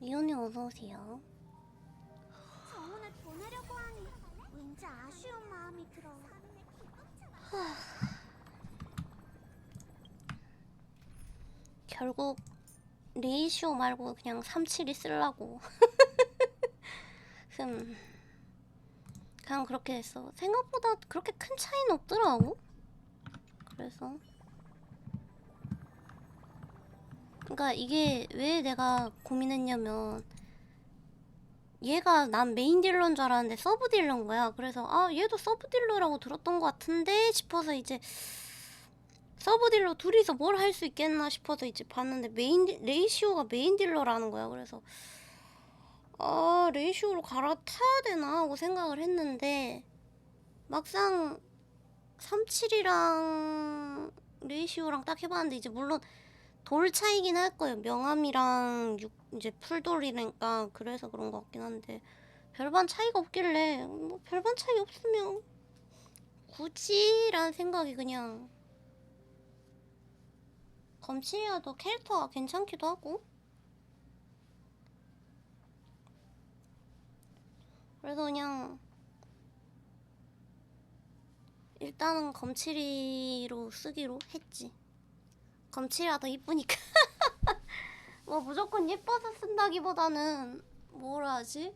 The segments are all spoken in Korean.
이혼님 어서오세요. 정훈을 보내려고 하니 왠지 아쉬운 마음이 들어. 결국 레이시오 말고 그냥 37이 쓰려고. 그냥 그렇게 됐어. 생각보다 그렇게 큰 차이는 없더라고. 그래서 그러니까 이게 왜 내가 고민했냐면 얘가 난 메인 딜러인 줄 알았는데 서브 딜러인 거야. 그래서 아 얘도 서브 딜러라고 들었던 것 같은데 싶어서 이제 서브 딜러 둘이서 뭘 할 수 있겠나 싶어서 이제 봤는데 레이시오가 메인 딜러라는 거야. 그래서 아 레이시오로 갈아타야 되나 하고 생각을 했는데 막상 37이랑 레이시오랑 딱 해봤는데 이제 물론 돌 차이긴 할 거예요. 명암이랑 이제 풀돌이니까 그래서 그런 것 같긴 한데 별반 차이가 없길래 뭐 별반 차이 없으면 굳이라는 생각이 그냥 검칠이라도 캐릭터가 괜찮기도 하고 그래서 그냥 일단은 검칠이로 쓰기로 했지. 검칠이가 더 이쁘니까. 뭐 무조건 예뻐서 쓴다기보다는 뭐라 하지?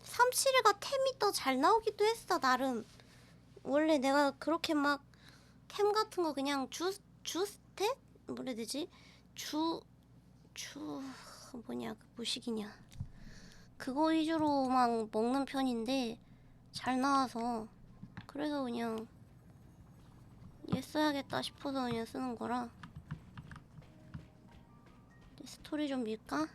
37이가 템이 더 잘 나오기도 했어 나름. 원래 내가 그렇게 막 템 같은 거 그냥 주스탯? 뭐라 해야 되지? 주 뭐냐 그 무식이냐 그거 위주로 막 먹는 편인데 잘 나와서 그래서 그냥 얘 써야겠다 싶어서 그냥 쓰는 거라. 스토리 좀 밀까?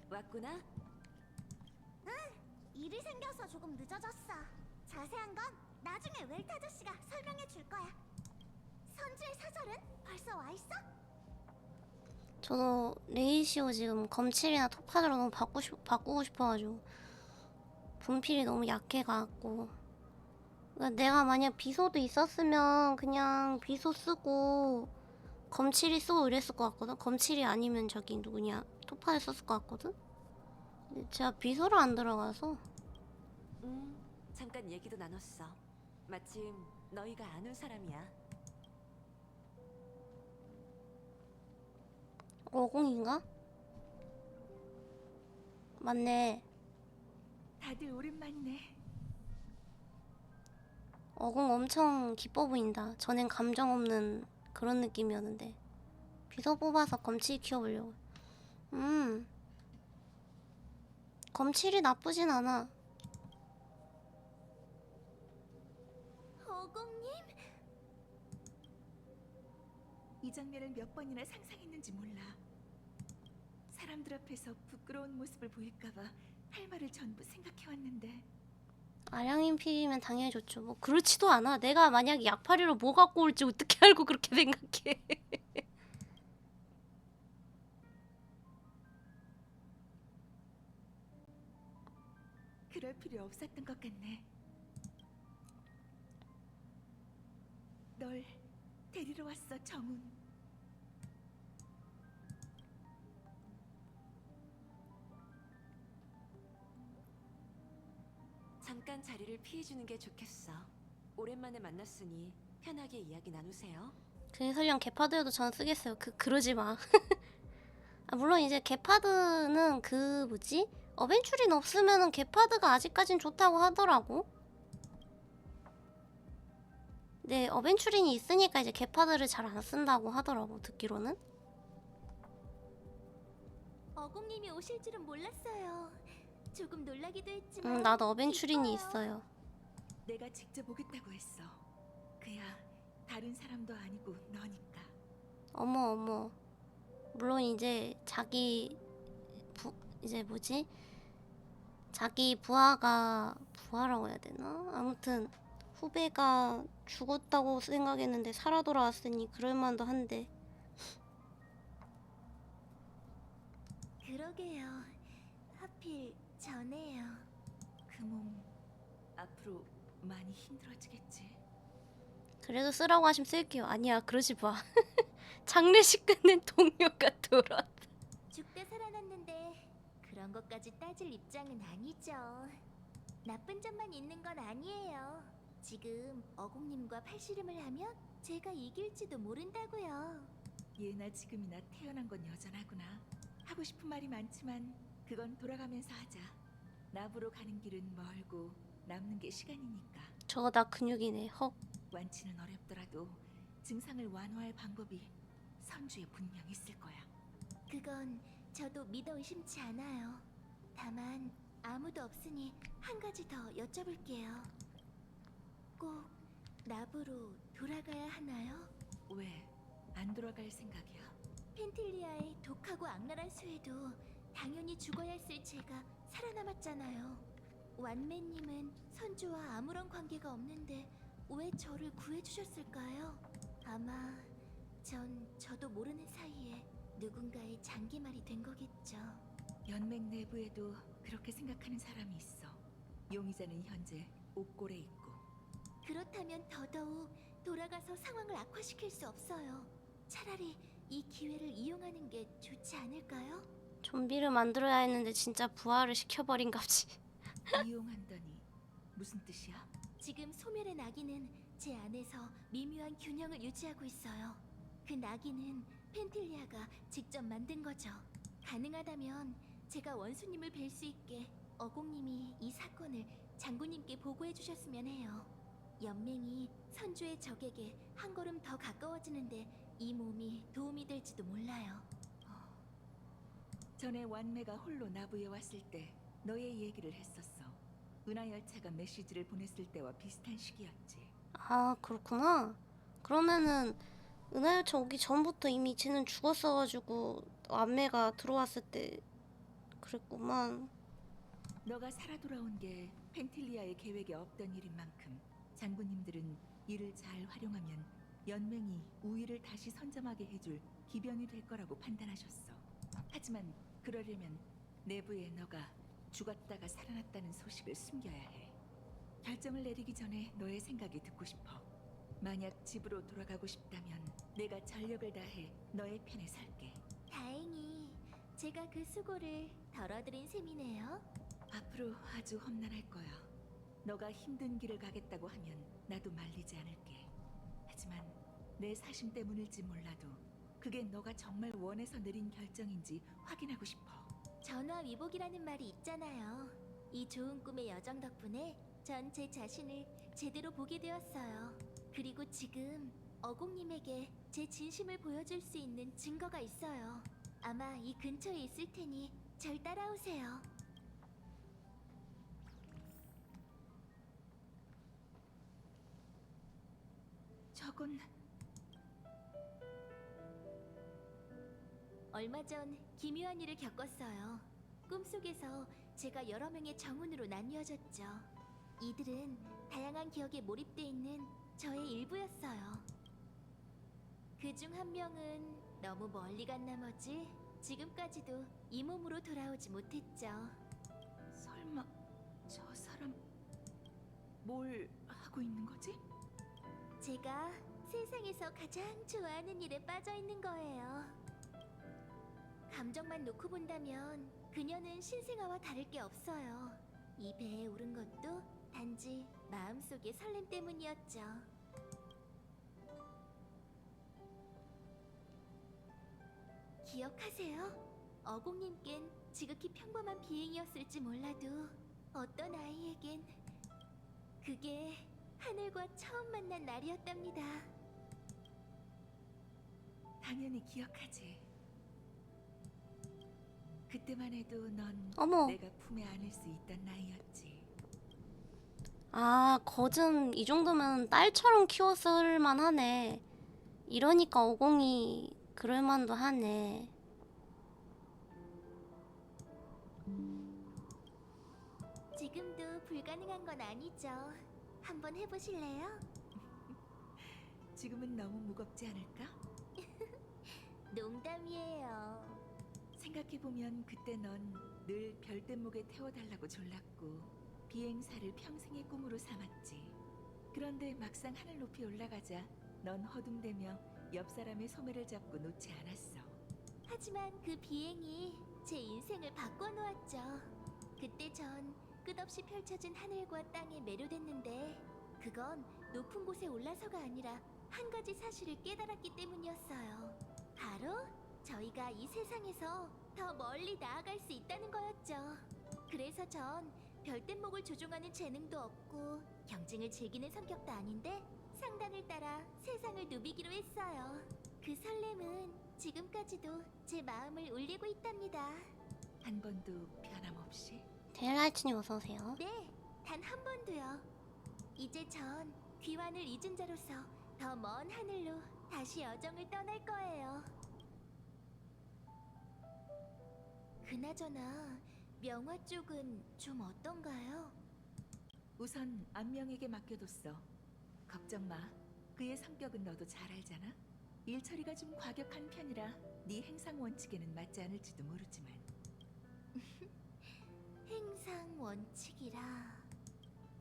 왔구나? 일이 생겨서 조금 늦어졌어. 자세한 건 나중에 웰트 아저씨가 설명해 줄 거야. 선주의 사절은 벌써 와 있어? 저도 레이시오 지금 검칠이나 토파즈로 너무 바꾸고 싶어가지고 분필이 너무 약해갖고 그러니까 내가 만약 비소도 있었으면 그냥 비소 쓰고 검칠이 쓰고 이랬을 것 같거든. 검칠이 아니면 저기 누구냐 토파즈 썼을 것 같거든. 근데 제가 비소를 안 들어가서 잠깐 얘기도 나눴어. 마침 너희가 아는 사람이야. 50인가? 맞네. 다들 오랜만이네. 50 엄청 기뻐 보인다. 전엔 감정 없는 그런 느낌이었는데 비소 뽑아서 검칠 키워보려고. 검칠이 나쁘진 않아. 어공님? 이 장면을 몇 번이나 상상했는지 몰라. 사람들 앞에서 부끄러운 모습을 보일까봐 할 말을 전부 생각해왔는데 아량인 필이면 당연히 좋죠. 뭐 그렇지도 않아. 내가 만약에 약팔이로 뭐 갖고 올지 어떻게 알고 그렇게 생각해. 그럴 필요 없었던 것 같네. 널 데리러 왔어, 정훈. 잠깐 자리를 피해주는 게 좋겠어. 오랜만에 만났으니 편하게 이야기 나누세요. 그 설령 개파드여도 전 쓰겠어요. 그러지 마. 아, 물론 이제 개파드는 그 뭐지? 어벤츄린 없으면은 개파드가 아직까진 좋다고 하더라고. 네, 어벤츄린이 있으니까 이제 개파드를 잘 안 쓴다고 하더라고 듣기로는. 어공님이 오실 줄은 몰랐어요. 조금 놀라기도 했지만 나도 어벤츄린이 기뻐요. 있어요. 내가 직접 오겠다고 했어. 그야 다른 사람도 아니고 너니까. 어머 어머. 물론 이제 이제 뭐지? 자기 부하라고 해야 되나? 아무튼 후배가 죽었다고 생각했는데 살아 돌아왔으니 그럴만도 한데. 그러게요. 하필 전에요. 그 몸 앞으로 많이 힘들어지겠지. 그래도 쓰라고 하시면 쓸게요. 아니야, 그러지 마. 장례식 끝낸 동료가 돌아. 죽다 살아났는데 그런 것까지 따질 입장은 아니죠. 나쁜 점만 있는 건 아니에요. 지금 어공님과 팔씨름을 하면 제가 이길지도 모른다고요. 예나 지금이나 태어난 건 여전하구나. 하고 싶은 말이 많지만 그건 돌아가면서 하자. 나부로 가는 길은 멀고 남는 게 시간이니까. 저거 다 근육이네. 헉. 완치는 어렵더라도 증상을 완화할 방법이 선주에 분명 있을 거야. 그건 저도 믿어 의심치 않아요. 다만 아무도 없으니 한 가지 더 여쭤볼게요. 꼭 나부로 돌아가야 하나요? 왜 안 돌아갈 생각이야? 펜틸리아의 독하고 악랄한 수에도 당연히 죽어야 했을 제가 살아남았잖아요. 완매님은 선주와 아무런 관계가 없는데 왜 저를 구해주셨을까요? 아마 저도 모르는 사이에 누군가의 장기말이 된 거겠죠. 연맹 내부에도 그렇게 생각하는 사람이 있어. 용의자는 현재 옥골에 있고. 그렇다면 더더욱 돌아가서 상황을 악화시킬 수 없어요. 차라리 이 기회를 이용하는 게 좋지 않을까요? 좀비를 만들어야 했는데 진짜 부활을 시켜버린갑지. 이용한다니 무슨 뜻이야? 지금 소멸의 나기는 제 안에서 미묘한 균형을 유지하고 있어요. 그 나기는 펜틸리아가 직접 만든 거죠. 가능하다면 제가 원수님을 뵐 수 있게 어공님이 이 사건을 장군님께 보고해 주셨으면 해요. 연맹이 선주의 적에게 한 걸음 더 가까워지는데 이 몸이 도움이 될지도 몰라요. 전에 완매가 홀로 나부에 왔을 때 너의 얘기를 했었어. 은하 열차가 메시지를 보냈을 때와 비슷한 시기였지. 아, 그렇구나. 그러면은 은하열차 오기 전부터 이미 쟤는 죽었어가지고 안매가 들어왔을 때 그랬구만. 너가 살아 돌아온 게 펜틸리아의 계획에 없던 일인 만큼 장군님들은 이를 잘 활용하면 연맹이 우위를 다시 선점하게 해줄 기변이 될 거라고 판단하셨어. 하지만 그러려면 내부에 너가 죽었다가 살아났다는 소식을 숨겨야 해. 결정을 내리기 전에 너의 생각이 듣고 싶어. 만약 집으로 돌아가고 싶다면 내가 전력을 다해 너의 편에 설게. 다행히 제가 그 수고를 덜어드린 셈이네요. 앞으로 아주 험난할 거야. 너가 힘든 길을 가겠다고 하면 나도 말리지 않을게. 하지만 내 사심 때문일지 몰라도 그게 너가 정말 원해서 내린 결정인지 확인하고 싶어. 전화위복이라는 말이 있잖아요. 이 좋은 꿈의 여정 덕분에 전 제 자신을 제대로 보게 되었어요. 그리고 지금 어공님에게 제 진심을 보여줄 수 있는 증거가 있어요. 아마 이 근처에 있을 테니 절 따라오세요. 저건 얼마 전 기묘한 일을 겪었어요. 꿈속에서 제가 여러 명의 정운으로 나뉘어졌죠. 이들은 다양한 기억에 몰입돼 있는 저의 일부였어요. 그 중 한 명은 너무 멀리 간 나머지 지금까지도 이 몸으로 돌아오지 못했죠. 설마 저 사람 뭘 하고 있는 거지? 제가 세상에서 가장 좋아하는 일에 빠져 있는 거예요. 감정만 놓고 본다면 그녀는 신생아와 다를 게 없어요. 이 배에 오른 것도 단지 마음속의 설렘 때문이었죠. 기억하세요? 어공님께는 지극히 평범한 비행이었을지 몰라도 어떤 아이에겐 그게 하늘과 처음 만난 날이었답니다. 당연히 기억하지. 그때만 해도 넌 어머. 내가 품에 안을 수 있던 나이였지. 아, 거즘 이 정도면 딸처럼 키웠을 만하네. 이러니까 어공이 그럴 만도 하네. 지금도 불가능한 건 아니죠. 한번 해보실래요? 지금은 너무 무겁지 않을까? 농담이에요. 생각해보면 그때 넌 늘 별대목에 태워달라고 졸랐고 비행사를 평생의 꿈으로 삼았지. 그런데 막상 하늘 높이 올라가자 넌 허둥대며 옆 사람의 소매를 잡고 놓지 않았어. 하지만 그 비행이 제 인생을 바꿔놓았죠. 그때 전 끝없이 펼쳐진 하늘과 땅에 매료됐는데 그건 높은 곳에 올라서가 아니라 한 가지 사실을 깨달았기 때문이었어요. 바로 저희가 이 세상에서 더 멀리 나아갈 수 있다는 거였죠. 그래서 전 별대목을 조종하는 재능도 없고 경쟁을 즐기는 성격도 아닌데 상단을 따라 세상을 누비기로 했어요. 그 설렘은 지금까지도 제 마음을 울리고 있답니다. 한 번도 변함없이. 데일라이트님 어서오세요. 네, 단 한 번도요. 이제 전 귀환을 잊은 자로서 더 먼 하늘로 다시 여정을 떠날 거예요. 그나저나 명화 쪽은 좀 어떤가요? 우선 안명에게 맡겨뒀어. 걱정 마. 그의 성격은 너도 잘 알잖아. 일 처리가 좀 과격한 편이라 네 행상 원칙에는 맞지 않을지도 모르지만. 행상 원칙이라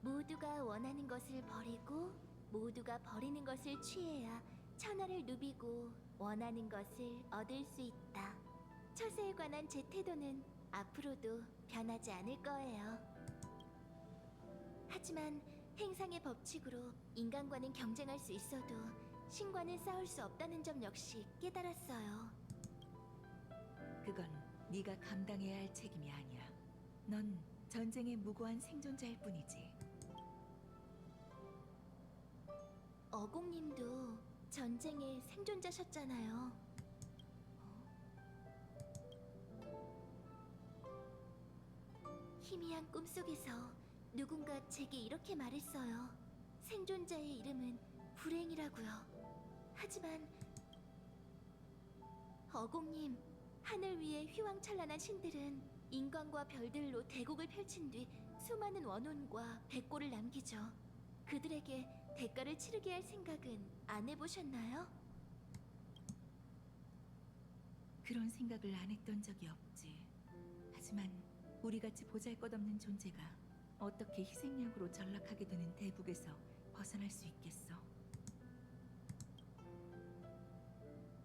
모두가 원하는 것을 버리고 모두가 버리는 것을 취해야 천하를 누비고 원하는 것을 얻을 수 있다. 처세에 관한 제 태도는 앞으로도 변하지 않을 거예요. 하지만 행상의 법칙으로 인간과는 경쟁할 수 있어도 신과는 싸울 수 없다는 점 역시 깨달았어요. 그건 네가 감당해야 할 책임이 아니야. 넌 전쟁의 무고한 생존자일 뿐이지. 어공님도 전쟁의 생존자셨잖아요. 희미한 꿈속에서 누군가 제게 이렇게 말했어요. 생존자의 이름은 불행이라고요. 하지만 어공님, 하늘 위에 휘황찬란한 신들은 인간과 별들로 대국을 펼친 뒤 수많은 원혼과 백골을 남기죠. 그들에게 대가를 치르게 할 생각은 안 해보셨나요? 그런 생각을 안 했던 적이 없지. 하지만 우리같이 보잘것없는 존재가 어떻게 희생양으로 전락하게 되는 대북에서 벗어날 수 있겠어?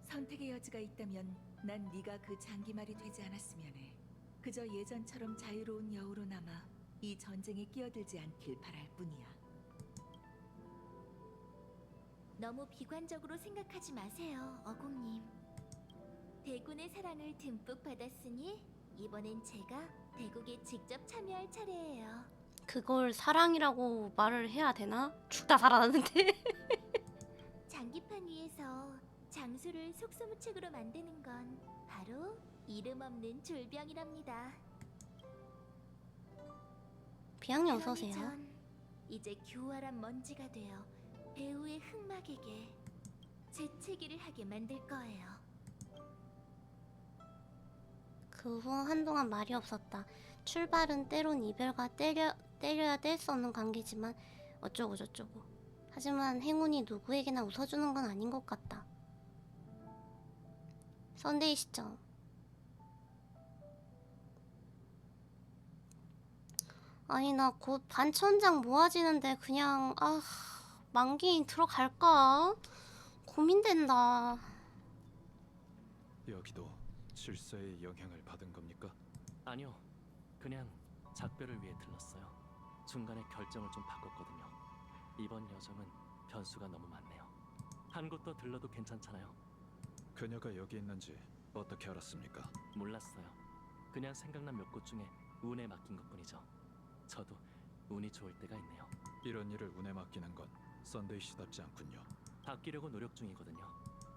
선택의 여지가 있다면 난 네가 그 장기말이 되지 않았으면 해. 그저 예전처럼 자유로운 여우로 남아 이 전쟁에 끼어들지 않길 바랄 뿐이야. 너무 비관적으로 생각하지 마세요, 어공님. 대군의 사랑을 듬뿍 받았으니 이번엔 제가 대국에 직접 참여할 차례예요. 그걸 사랑이라고 말을 해야 되나? 죽다 살아났는데. 장기판 위에서 장수를 속수무책으로 만드는 건 바로 이름 없는 졸병이랍니다. 비양님 그러니 어서오세요. 전 이제 교활한 먼지가 되어 배우의 흑막에게 재채기를 하게 만들 거예요. 그 후 한동안 말이 없었다. 출발은 때론 이별과 때려야 뗄 수 없는 관계지만 어쩌고 저쩌고. 하지만 행운이 누구에게나 웃어주는 건 아닌 것 같다. 썬데이 시점. 아니 나 곧 반천장 모아지는데 그냥 만기 들어갈까? 고민된다. 여기도 질서의 영향을 받은 겁니까? 아니요. 그냥 작별을 위해 들렀어요. 중간에 결정을 좀 바꿨거든요. 이번 여정은 변수가 너무 많네요. 한 곳 더 들러도 괜찮잖아요. 그녀가 여기 있는지 어떻게 알았습니까? 몰랐어요. 그냥 생각난 몇 곳 중에 운에 맡긴 것뿐이죠. 저도 운이 좋을 때가 있네요. 이런 일을 운에 맡기는 건 썬데이 씨답지 않군요. 바뀌려고 노력 중이거든요.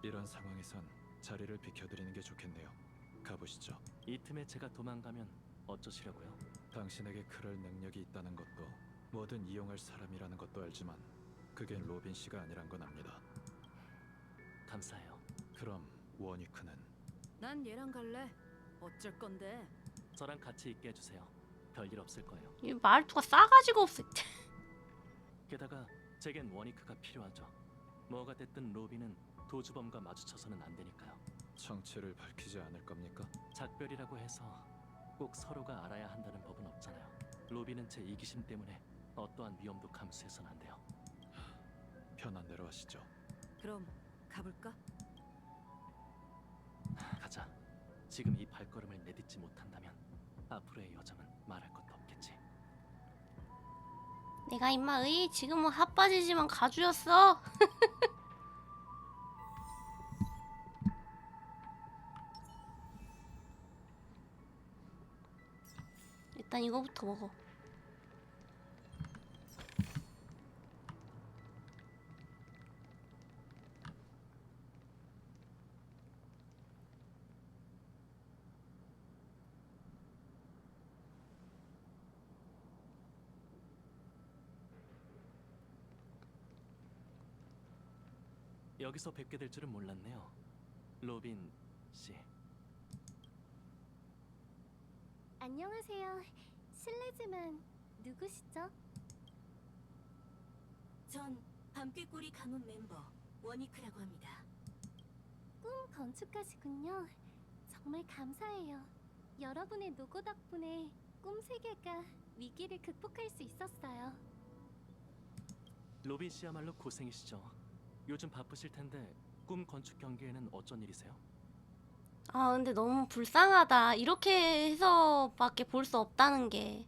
이런 상황에선 자리를 비켜드리는 게 좋겠네요. 가보시죠. 이 틈에 제가 도망가면 어쩌시려고요? 당신에게 그럴 능력이 있다는 것도 뭐든 이용할 사람이라는 것도 알지만 그게 로빈 씨가 아니란 건 압니다. 감사해요. 그럼 워니크는 난 얘랑 갈래. 어쩔 건데? 저랑 같이 있게 해주세요. 별일 없을 거예요. 이 말투가 싸가지가 없어. 게다가 제겐 워니크가 필요하죠. 뭐가 됐든 로빈은 도주범과 마주쳐서는 안 되니까요. 정체를 밝히지 않을 겁니까? 작별이라고 해서 꼭 서로가 알아야 한다는 법은 없잖아요. 로빈은 제 이기심 때문에 어떠한 위험도 감수해서는 안 돼요. 편한 대로 하시죠. 그럼 가볼까? 가자. 지금 이 발걸음을 내딛지 못한다면 앞으로의 여정은 말할 것도 없겠지. 내가 임마 지금은 핫바지지만 가주였어. 일단 이거부터 먹어. 여기서 뵙게 될 줄은 몰랐네요. 로빈 씨. 안녕하세요. 실례지만 누구시죠? 전 밤꾀꼬리 가문 멤버 워니크라고 합니다. 꿈 건축가시군요. 정말 감사해요. 여러분의 노고 덕분에 꿈 세계가 위기를 극복할 수 있었어요. 로빈 씨야말로 고생이시죠. 요즘 바쁘실 텐데 꿈 건축 경기에는 어쩐 일이세요? 아 근데 너무 불쌍하다. 이렇게 해서밖에 볼 수 없다는 게.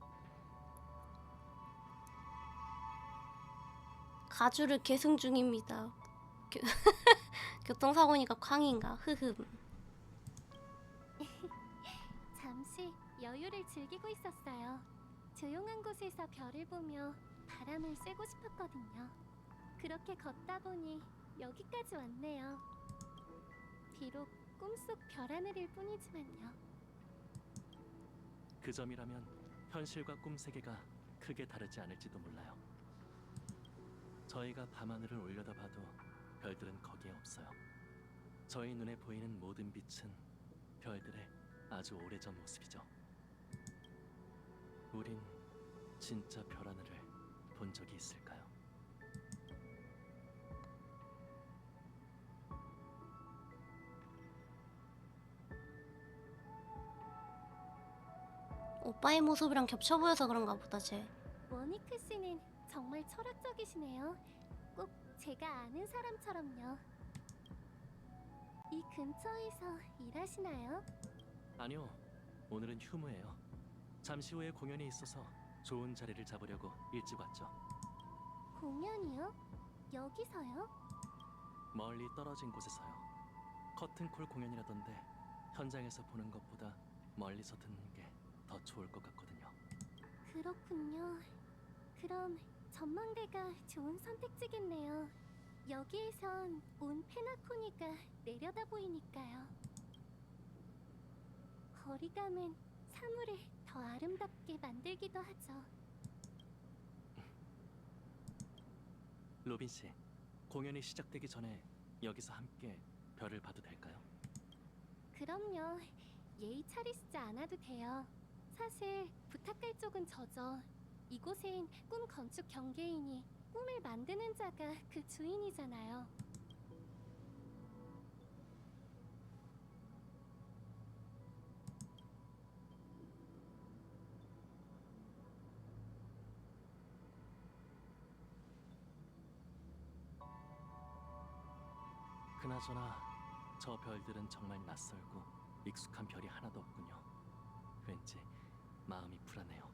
가주를 계승 중입니다. 교통사고니까 쾅인가? 흐흠. 잠시 여유를 즐기고 있었어요. 조용한 곳에서 별을 보며 바람을 쐬고 싶었거든요. 그렇게 걷다 보니 여기까지 왔네요. 비록 꿈속 별 하늘일 뿐이지만요. 그 점이라면 현실과 꿈 세계가 크게 다르지 않을지도 몰라요. 저희가 밤하늘을 올려다봐도 별들은 거기에 없어요. 저희 눈에 보이는 모든 빛은 별들의 아주 오래전 모습이죠. 우린 진짜 별 하늘을 본 적이 있을까요? 오빠의 모습이랑 겹쳐 보여서 그런가 보다 쟤. 워니크 씨는 정말 철학적이시네요. 꼭 제가 아는 사람처럼요. 이 근처에서 일하시나요? 아니요, 오늘은 휴무예요. 잠시 후에 공연이 있어서 좋은 자리를 잡으려고 일찍 왔죠. 공연이요? 여기서요? 멀리 떨어진 곳에서요. 커튼콜 공연이라던데 현장에서 보는 것보다 멀리서 듣는 게 더 좋을 것 같거든요. 그렇군요. 그럼 전망대가 좋은 선택지겠네요. 여기에선 온 페나코니가 내려다 보이니까요. 거리감은 사물을 더 아름답게 만들기도 하죠. 로빈 씨, 공연이 시작되기 전에 여기서 함께 별을 봐도 될까요? 그럼요. 예의 차리시지 않아도 돼요. 사실 부탁할 쪽은 저죠. 이곳엔 꿈 건축 경계이니 꿈을 만드는 자가 그 주인이잖아요. 그나저나 저 별들은 정말 낯설고 익숙한 별이 하나도 없군요. 왠지 마음이 불안해요.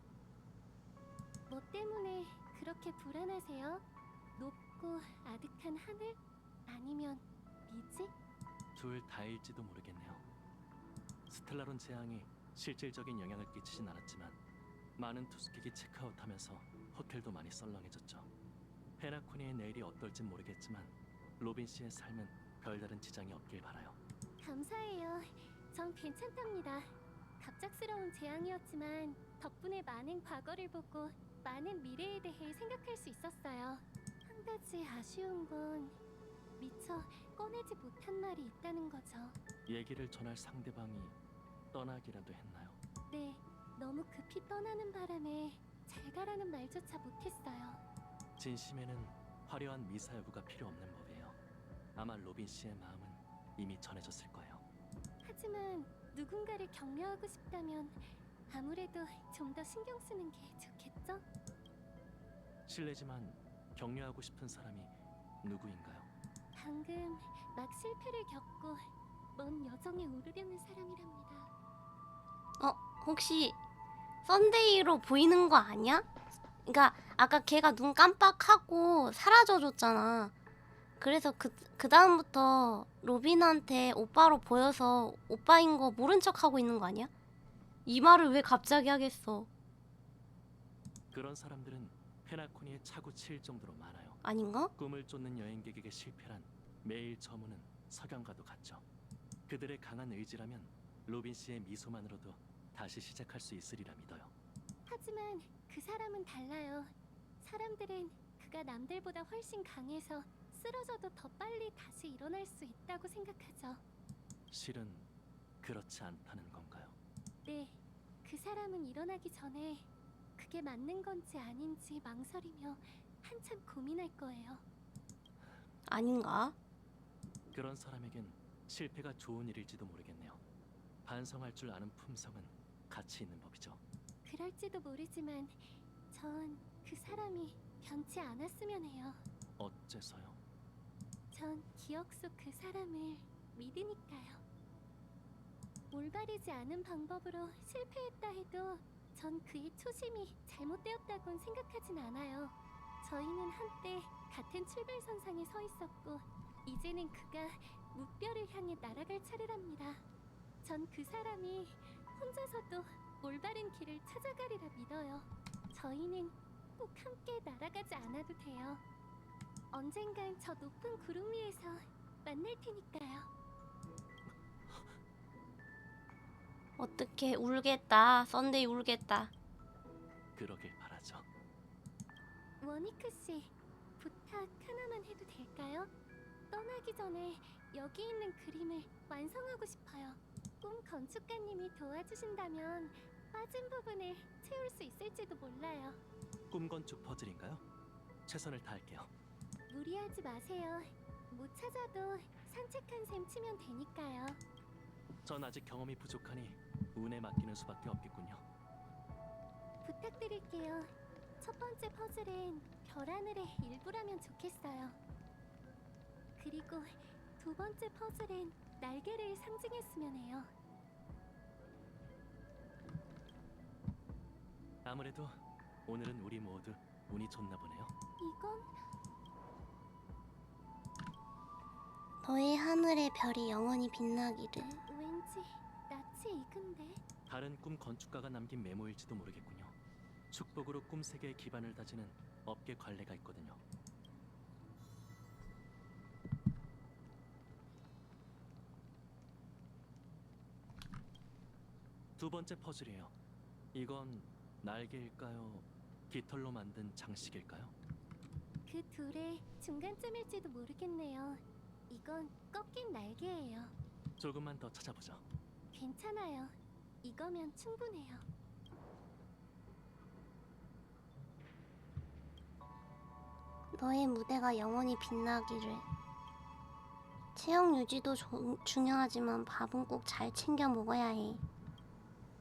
뭐 때문에 그렇게 불안하세요? 높고 아득한 하늘? 아니면 미지? 둘 다일지도 모르겠네요. 스텔라론 재앙이 실질적인 영향을 끼치진 않았지만 많은 투숙객이 체크아웃하면서 호텔도 많이 썰렁해졌죠. 페나코니의 내일이 어떨진 모르겠지만 로빈 씨의 삶은 별다른 지장이 없길 바라요. 감사해요. 전 괜찮답니다. 갑작스러운 재앙이었지만 덕분에 많은 과거를 보고 많은 미래에 대해 생각할 수 있었어요. 한 가지 아쉬운 건 미처 꺼내지 못한 말이 있다는 거죠. 얘기를 전할 상대방이 떠나기라도 했나요? 네, 너무 급히 떠나는 바람에 잘 가라는 말조차 못했어요. 진심에는 화려한 미사여구가 필요 없는 법이에요. 아마 로빈 씨의 마음은 이미 전해졌을 거예요. 하지만 누군가를 격려하고 싶다면 아무래도 좀 더 신경 쓰는 게 좋겠죠? 실례지만 격려하고 싶은 사람이 누구인가요? 방금 막 실패를 겪고 먼 여정에 오르려는 사람이랍니다. 혹시 썬데이로 보이는 거 아니야? 그러니까 아까 걔가 눈 깜빡하고 사라져줬잖아. 그래서 그 다음부터 로빈한테 오빠로 보여서 오빠인 거 모른 척하고 있는 거 아니야? 이 말을 왜 갑자기 하겠어? 그런 사람들은 페나코니에 차고 칠 정도로 많아요. 아닌가? 꿈을 쫓는 여행객에게 실패란 매일 저무는 석양과도 같죠. 그들의 강한 의지라면 로빈 씨의 미소만으로도 다시 시작할 수 있으리라 믿어요. 하지만 그 사람은 달라요. 사람들은 그가 남들보다 훨씬 강해서 쓰러져도 더 빨리 다시 일어날 수 있다고 생각하죠. 실은 그렇지 않다는 건가요? 네, 그 사람은 일어나기 전에 그게 맞는 건지 아닌지 망설이며 한참 고민할 거예요. 아닌가? 그런 사람에겐 실패가 좋은 일일지도 모르겠네요. 반성할 줄 아는 품성은 가치 있는 법이죠. 그럴지도 모르지만 전 그 사람이 변치 않았으면 해요. 어째서요? 전 기억 속 그 사람을 믿으니까요. 올바르지 않은 방법으로 실패했다 해도 전 그의 초심이 잘못되었다곤 생각하진 않아요. 저희는 한때 같은 출발선상에 서 있었고 이제는 그가 무뼈를 향해 날아갈 차례랍니다. 전 그 사람이 혼자서도 올바른 길을 찾아가리라 믿어요. 저희는 꼭 함께 날아가지 않아도 돼요. 언젠간 저 높은 구름 위에서 만날 테니까요. 어떻게 울겠다. 썬데이 울겠다. 그러길 바라죠. 원이크 씨, 부탁 하나만 해도 될까요? 떠나기 전에 여기 있는 그림을 완성하고 싶어요. 꿈 건축가님이 도와주신다면 빠진 부분을 채울 수 있을지도 몰라요. 꿈 건축 퍼즐인가요? 최선을 다할게요. 무리하지 마세요. 못 찾아도 산책한 셈 치면 되니까요. 전 아직 경험이 부족하니 운에 맡기는 수밖에 없겠군요. 부탁드릴게요. 첫 번째 퍼즐은 별 하늘의 일부라면 좋겠어요. 그리고 두 번째 퍼즐은 날개를 상징했으면 해요. 아무래도 오늘은 우리 모두 운이 좋나 보네요. 이건 너의 하늘의 별이 영원히 빛나기를. 왠지 낯이 익은데. 다른 꿈 건축가가 남긴 메모일지도 모르겠군요. 축복으로 꿈 세계의 기반을 다지는 업계 관례가 있거든요. 두 번째 퍼즐이에요. 이건 날개일까요? 깃털로 만든 장식일까요? 그 둘의 중간쯤일지도 모르겠네요. 이건 꺾인 날개예요. 조금만 더 찾아보죠. 괜찮아요. 이거면 충분해요. 너의 무대가 영원히 빛나기를. 체형 유지도 중요하지만 밥은 꼭 잘 챙겨 먹어야 해.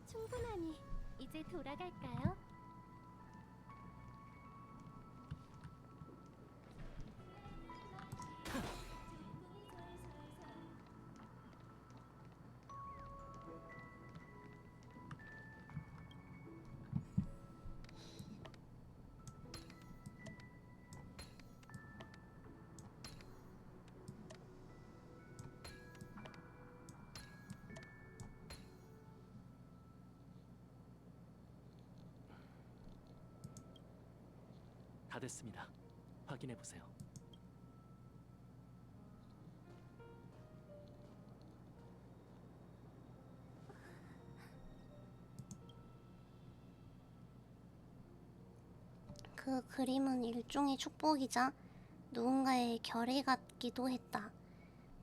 충분하니 이제 돌아갈까요? 다 됐습니다. 확인해 보세요. 그 그림은 일종의 축복이자 누군가의 결의 같기도 했다.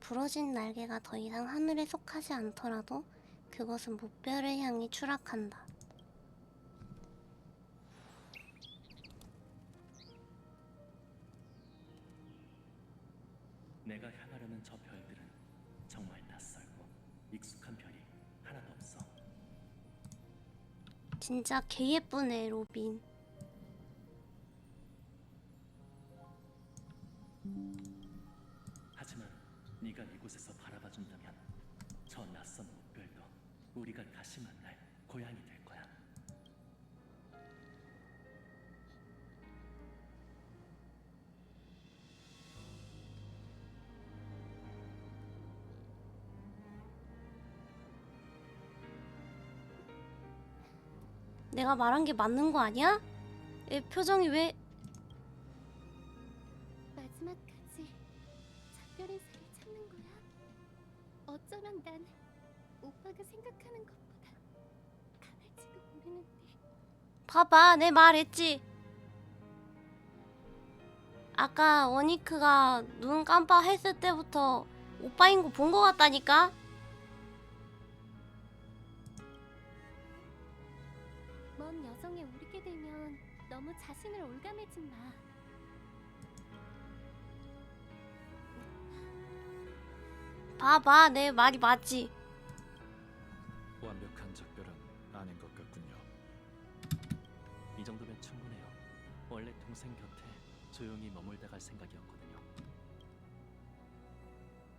부러진 날개가 더 이상 하늘에 속하지 않더라도 그것은 무별을 향해 추락한다. 내가 향하려는 저 별들은 정말 낯설고 익숙한 별이 하나도 없어. 진짜 개 예쁘네, 로빈. 하지만 네가 이곳에서 바라봐준다면 저 낯선 목별도 우리가 다시 만날 고향이 될 거야. 내가 말한 게 맞는 거 아니야? 얘 표정이 왜... 마지막까지 작별 인사를 참는 거야? 어쩌면 난 오빠가 생각하는 것보다 강할지도 모르는데. 봐봐, 내 말했지. 아까 원이크가 눈 깜빡했을 때부터 오빠인 거 본 거 같다니까? 먼 여정에 오르게 되면 너무 자신을 올가매지 마. 봐봐, 내 말이 맞지. 완벽한 작별은 아닌 것 같군요. 이 정도면 충분해요. 원래 동생 곁에 조용히 머물다 갈 생각이었거든요.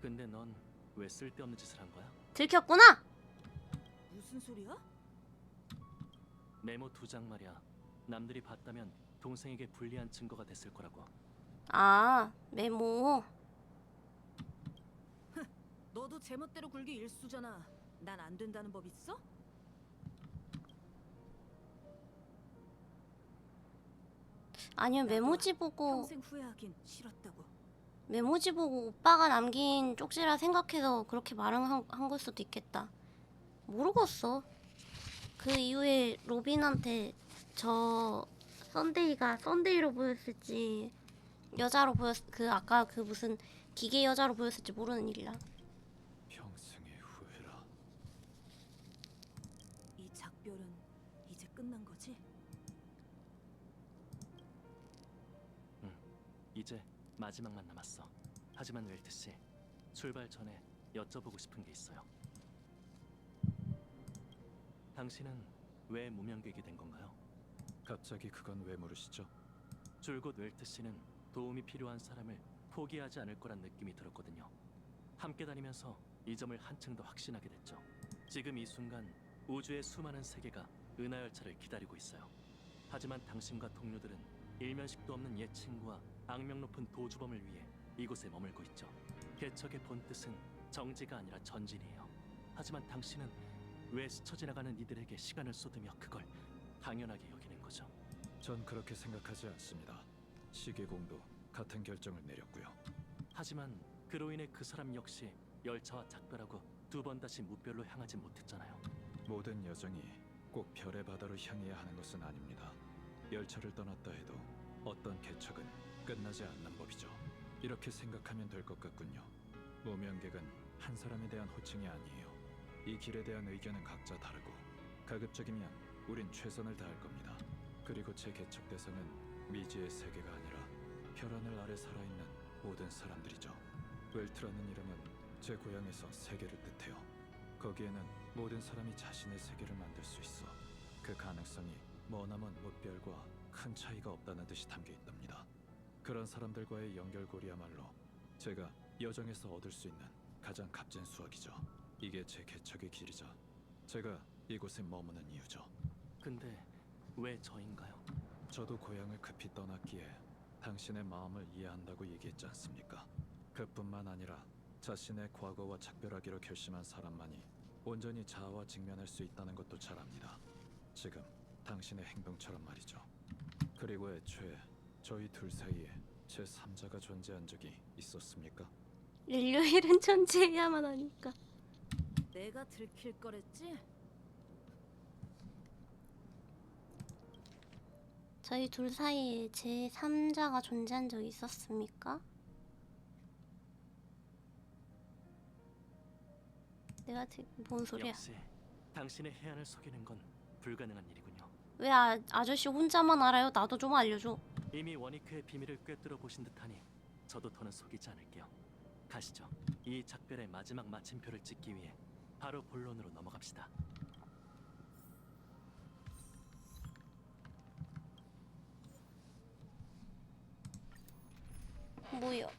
근데 넌 왜 쓸데없는 짓을 한 거야? 들켰구나? 무슨 소리야? 메모 2장 말이야. 남들이 봤다면 동생에게 불리한 증거가 됐을 거라고. 아, 메모. 너도 제멋대로 굴기 일수잖아. 난 안 된다는 법 있어? 아니면 메모지 보고 평생 후회하긴 싫었다고. 메모지 보고 오빠가 남긴 쪽지라 생각해서 그렇게 말한 걸 수도 있겠다. 모르겠어. 그 이후에 로빈한테 저 썬데이가 썬데이로 보였을지 여자로 그 아까 그 무슨 기계 여자로 보였을지 모르는 일이라. 평생의 후회라. 이 작별은 이제 끝난 거지? 이제 마지막만 남았어. 하지만 웰트 씨, 출발 전에 여쭤보고 싶은 게 있어요. 당신은 왜 무명객이 된 건가요? 갑자기 그건 왜 물으시죠? 줄곧 웰트 씨는 도움이 필요한 사람을 포기하지 않을 거란 느낌이 들었거든요. 함께 다니면서 이 점을 한층 더 확신하게 됐죠. 지금 이 순간 우주의 수많은 세계가 은하열차를 기다리고 있어요. 하지만 당신과 동료들은 일면식도 없는 옛 친구와 악명 높은 도주범을 위해 이곳에 머물고 있죠. 개척의 본뜻은 정지가 아니라 전진이에요. 하지만 당신은 왜 스쳐 지나가는 이들에게 시간을 쏟으며 그걸 당연하게 여기는 거죠? 전 그렇게 생각하지 않습니다. 시계공도 같은 결정을 내렸고요. 하지만 그로 인해 그 사람 역시 열차와 작별하고 2번 다시 무별로 향하지 못했잖아요. 모든 여정이 꼭 별의 바다로 향해야 하는 것은 아닙니다. 열차를 떠났다 해도 어떤 개척은 끝나지 않는 법이죠. 이렇게 생각하면 될 것 같군요. 무명객은 한 사람에 대한 호칭이 아니에요. 이 길에 대한 의견은 각자 다르고 가급적이면 우린 최선을 다할 겁니다. 그리고 제 개척 대상은 미지의 세계가 아니라 별하늘 아래 살아있는 모든 사람들이죠. 웰트라는 이름은 제 고향에서 세계를 뜻해요. 거기에는 모든 사람이 자신의 세계를 만들 수 있어. 그 가능성이 머나먼 무별과 큰 차이가 없다는 듯이 담겨 있답니다. 그런 사람들과의 연결고리야말로 제가 여정에서 얻을 수 있는 가장 값진 수확이죠. 이게 제 개척의 길이자 제가 이곳에 머무는 이유죠. 근데 왜 저인가요? 저도 고향을 급히 떠났기에 당신의 마음을 이해한다고 얘기했지 않습니까? 그뿐만 아니라 자신의 과거와 작별하기로 결심한 사람만이 온전히 자아와 직면할 수 있다는 것도 잘 압니다. 지금 당신의 행동처럼 말이죠. 그리고 애초에 저희 둘 사이에 제 3자가 존재한 적이 있었습니까? 일요일은 존재해야만 하니까. 내가 들킬 거랬지? 저희 둘 사이에 제3자가 존재한 적이 있었습니까? 내가 지금 뭔 소리야? 역시 당신의 해안을 속이는 건 불가능한 일이군요. 왜 아저씨 혼자만 알아요? 나도 좀 알려줘. 이미 원이크의 비밀을 꿰뚫어 보신 듯하니 저도 더는 속이지 않을게요. 가시죠. 이 작별의 마지막 마침표를 찍기 위해 바로 본론으로 넘어갑시다. 뭐요?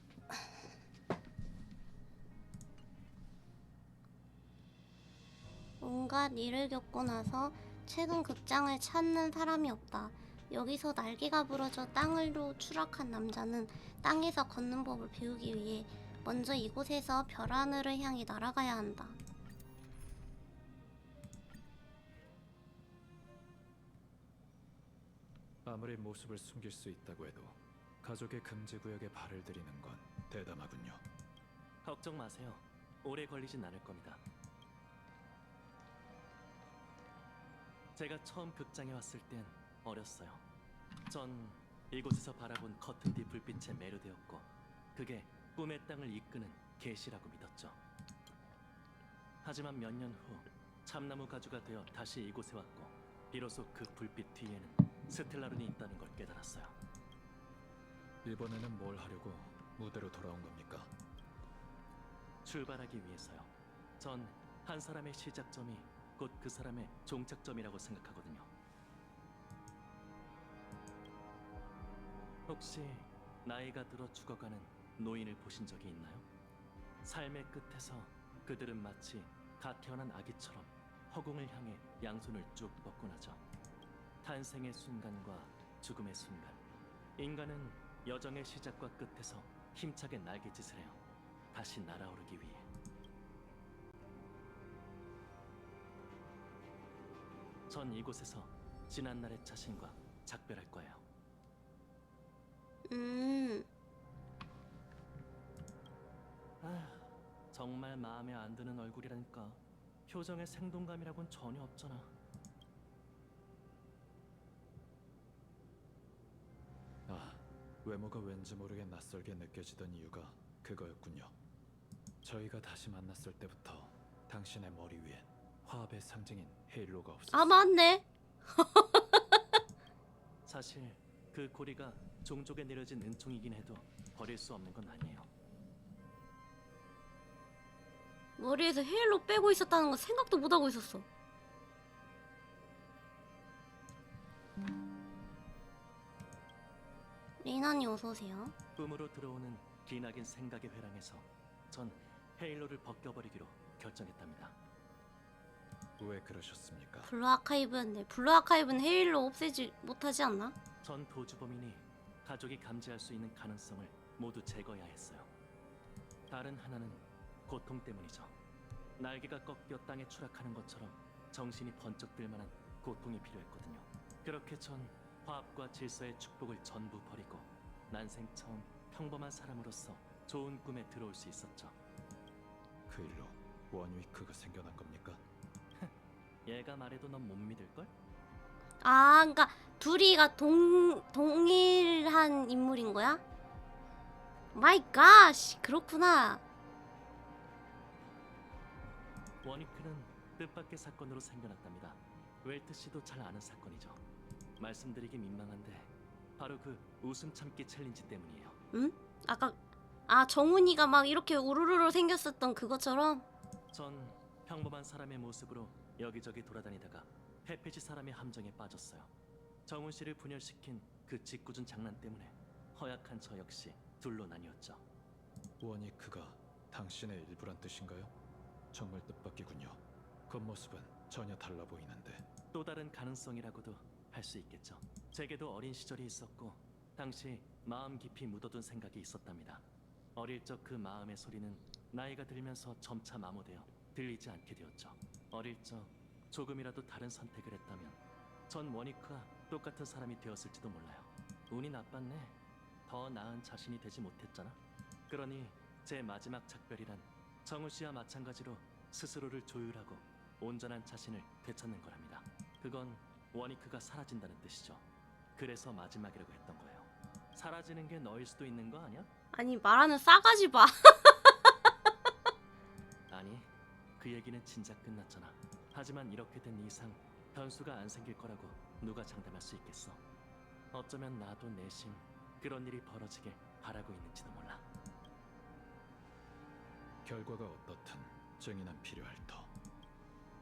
온갖 일을 겪고 나서 최근 극장을 찾는 사람이 없다. 여기서 날개가 부러져 땅으로 추락한 남자는 땅에서 걷는 법을 배우기 위해 먼저 이곳에서 별 하늘을 향해 날아가야 한다. 아무리 모습을 숨길 수 있다고 해도 가족의 금지 구역에 발을 들이는 건 대담하군요. 걱정 마세요. 오래 걸리진 않을 겁니다. 제가 처음 극장에 왔을 땐 어렸어요. 전 이곳에서 바라본 커튼 뒤 불빛에 매료되었고 그게 꿈의 땅을 이끄는 계시라고 믿었죠. 하지만 몇 년 후 참나무 가주가 되어 다시 이곳에 왔고 비로소 그 불빛 뒤에는 스텔라론이 있다는 걸 깨달았어요. 이번에는 뭘 하려고 무대로 돌아온 겁니까? 출발하기 위해서요. 전 한 사람의 시작점이 곧 그 사람의 종착점이라고 생각하거든요. 혹시 나이가 들어 죽어가는 노인을 보신 적이 있나요? 삶의 끝에서 그들은 마치 갓 태어난 아기처럼 허공을 향해 양손을 쭉 뻗고 나죠. 탄생의 순간과 죽음의 순간, 인간은 여정의 시작과 끝에서 힘차게 날갯짓을 해요. 다시 날아오르기 위해. 전 이곳에서 지난날의 자신과 작별할 거예요. 정말 마음에 안 드는 얼굴이라니까. 표정에 생동감이라곤 전혀 없잖아. 외모가 왠지 모르게 낯설게 느껴지던 이유가 그거였군요. 저희가 다시 만났을 때부터 당신의 머리 위엔 화합의 상징인 헤일로가 없었어요. 아, 맞네. 사실 그 고리가 종족에 내려진 은총이긴 해도 버릴 수 없는 건 아니에요. 머리에서 헤일로 빼고 있었다는 거 생각도 못하고 있었어. 리나님 어서오세요. 꿈으로 들어오는 기나긴 생각의 회랑에서 전 헤일로를 벗겨버리기로 결정했답니다. 왜 그러셨습니까? 블루 아카이브였네. 블루 아카이브는 헤일로 없애지 못하지 않나? 전 도주범인이 가족이 감지할 수 있는 가능성을 모두 제거해야 했어요. 다른 하나는 고통 때문이죠. 날개가 꺾여 땅에 추락하는 것처럼 정신이 번쩍 들 만한 고통이 필요했거든요. 그렇게 전 화합과 질서의 축복을 전부 버리고 난생 처음 평범한 사람으로서 좋은 꿈에 들어올 수 있었죠. 그 일로 원위크가 생겨난 겁니까? 얘가 말해도 넌 못 믿을걸? 아, 그러니까 둘이가 동일한 인물인 거야? 마이 갓, 그렇구나. 원위크는 뜻밖의 사건으로 생겨났답니다. 웰트 씨도 잘 아는 사건이죠. 말씀드리기 민망한데 바로 그 웃음 참기 챌린지 때문이에요. 응? 아까 정훈이가 막 이렇게 우르르르 생겼었던 그것처럼? 전 평범한 사람의 모습으로 여기저기 돌아다니다가 페페지 사람의 함정에 빠졌어요. 정훈 씨를 분열시킨 그 짓궂은 장난 때문에 허약한 저 역시 둘로 나뉘었죠. 원위크가 당신의 일부란 뜻인가요? 정말 뜻밖이군요. 겉모습은 전혀 달라 보이는데. 또 다른 가능성이라고도 할 수 있겠죠. 제게도 어린 시절이 있었고 당시 마음 깊이 묻어둔 생각이 있었답니다. 어릴 적 그 마음의 소리는 나이가 들면서 점차 마모되어 들리지 않게 되었죠. 어릴 적 조금이라도 다른 선택을 했다면 전 원위크와 똑같은 사람이 되었을지도 몰라요. 운이 나빴네. 더 나은 자신이 되지 못했잖아. 그러니 제 마지막 작별이란 정우 씨와 마찬가지로 스스로를 조율하고 온전한 자신을 되찾는 거랍니다. 그건 원위크가 사라진다는 뜻이죠. 그래서 마지막이라고 했던 거예요. 사라지는 게 너일 수도 있는 거 아니야? 아니 말하는 싸가지 봐. 아니, 그 얘기는 진작 끝났잖아. 하지만 이렇게 된 이상 변수가 안 생길 거라고 누가 장담할 수 있겠어? 어쩌면 나도 내심 그런 일이 벌어지길 바라고 있는지도 몰라. 결과가 어떻든 증인은 필요할 터.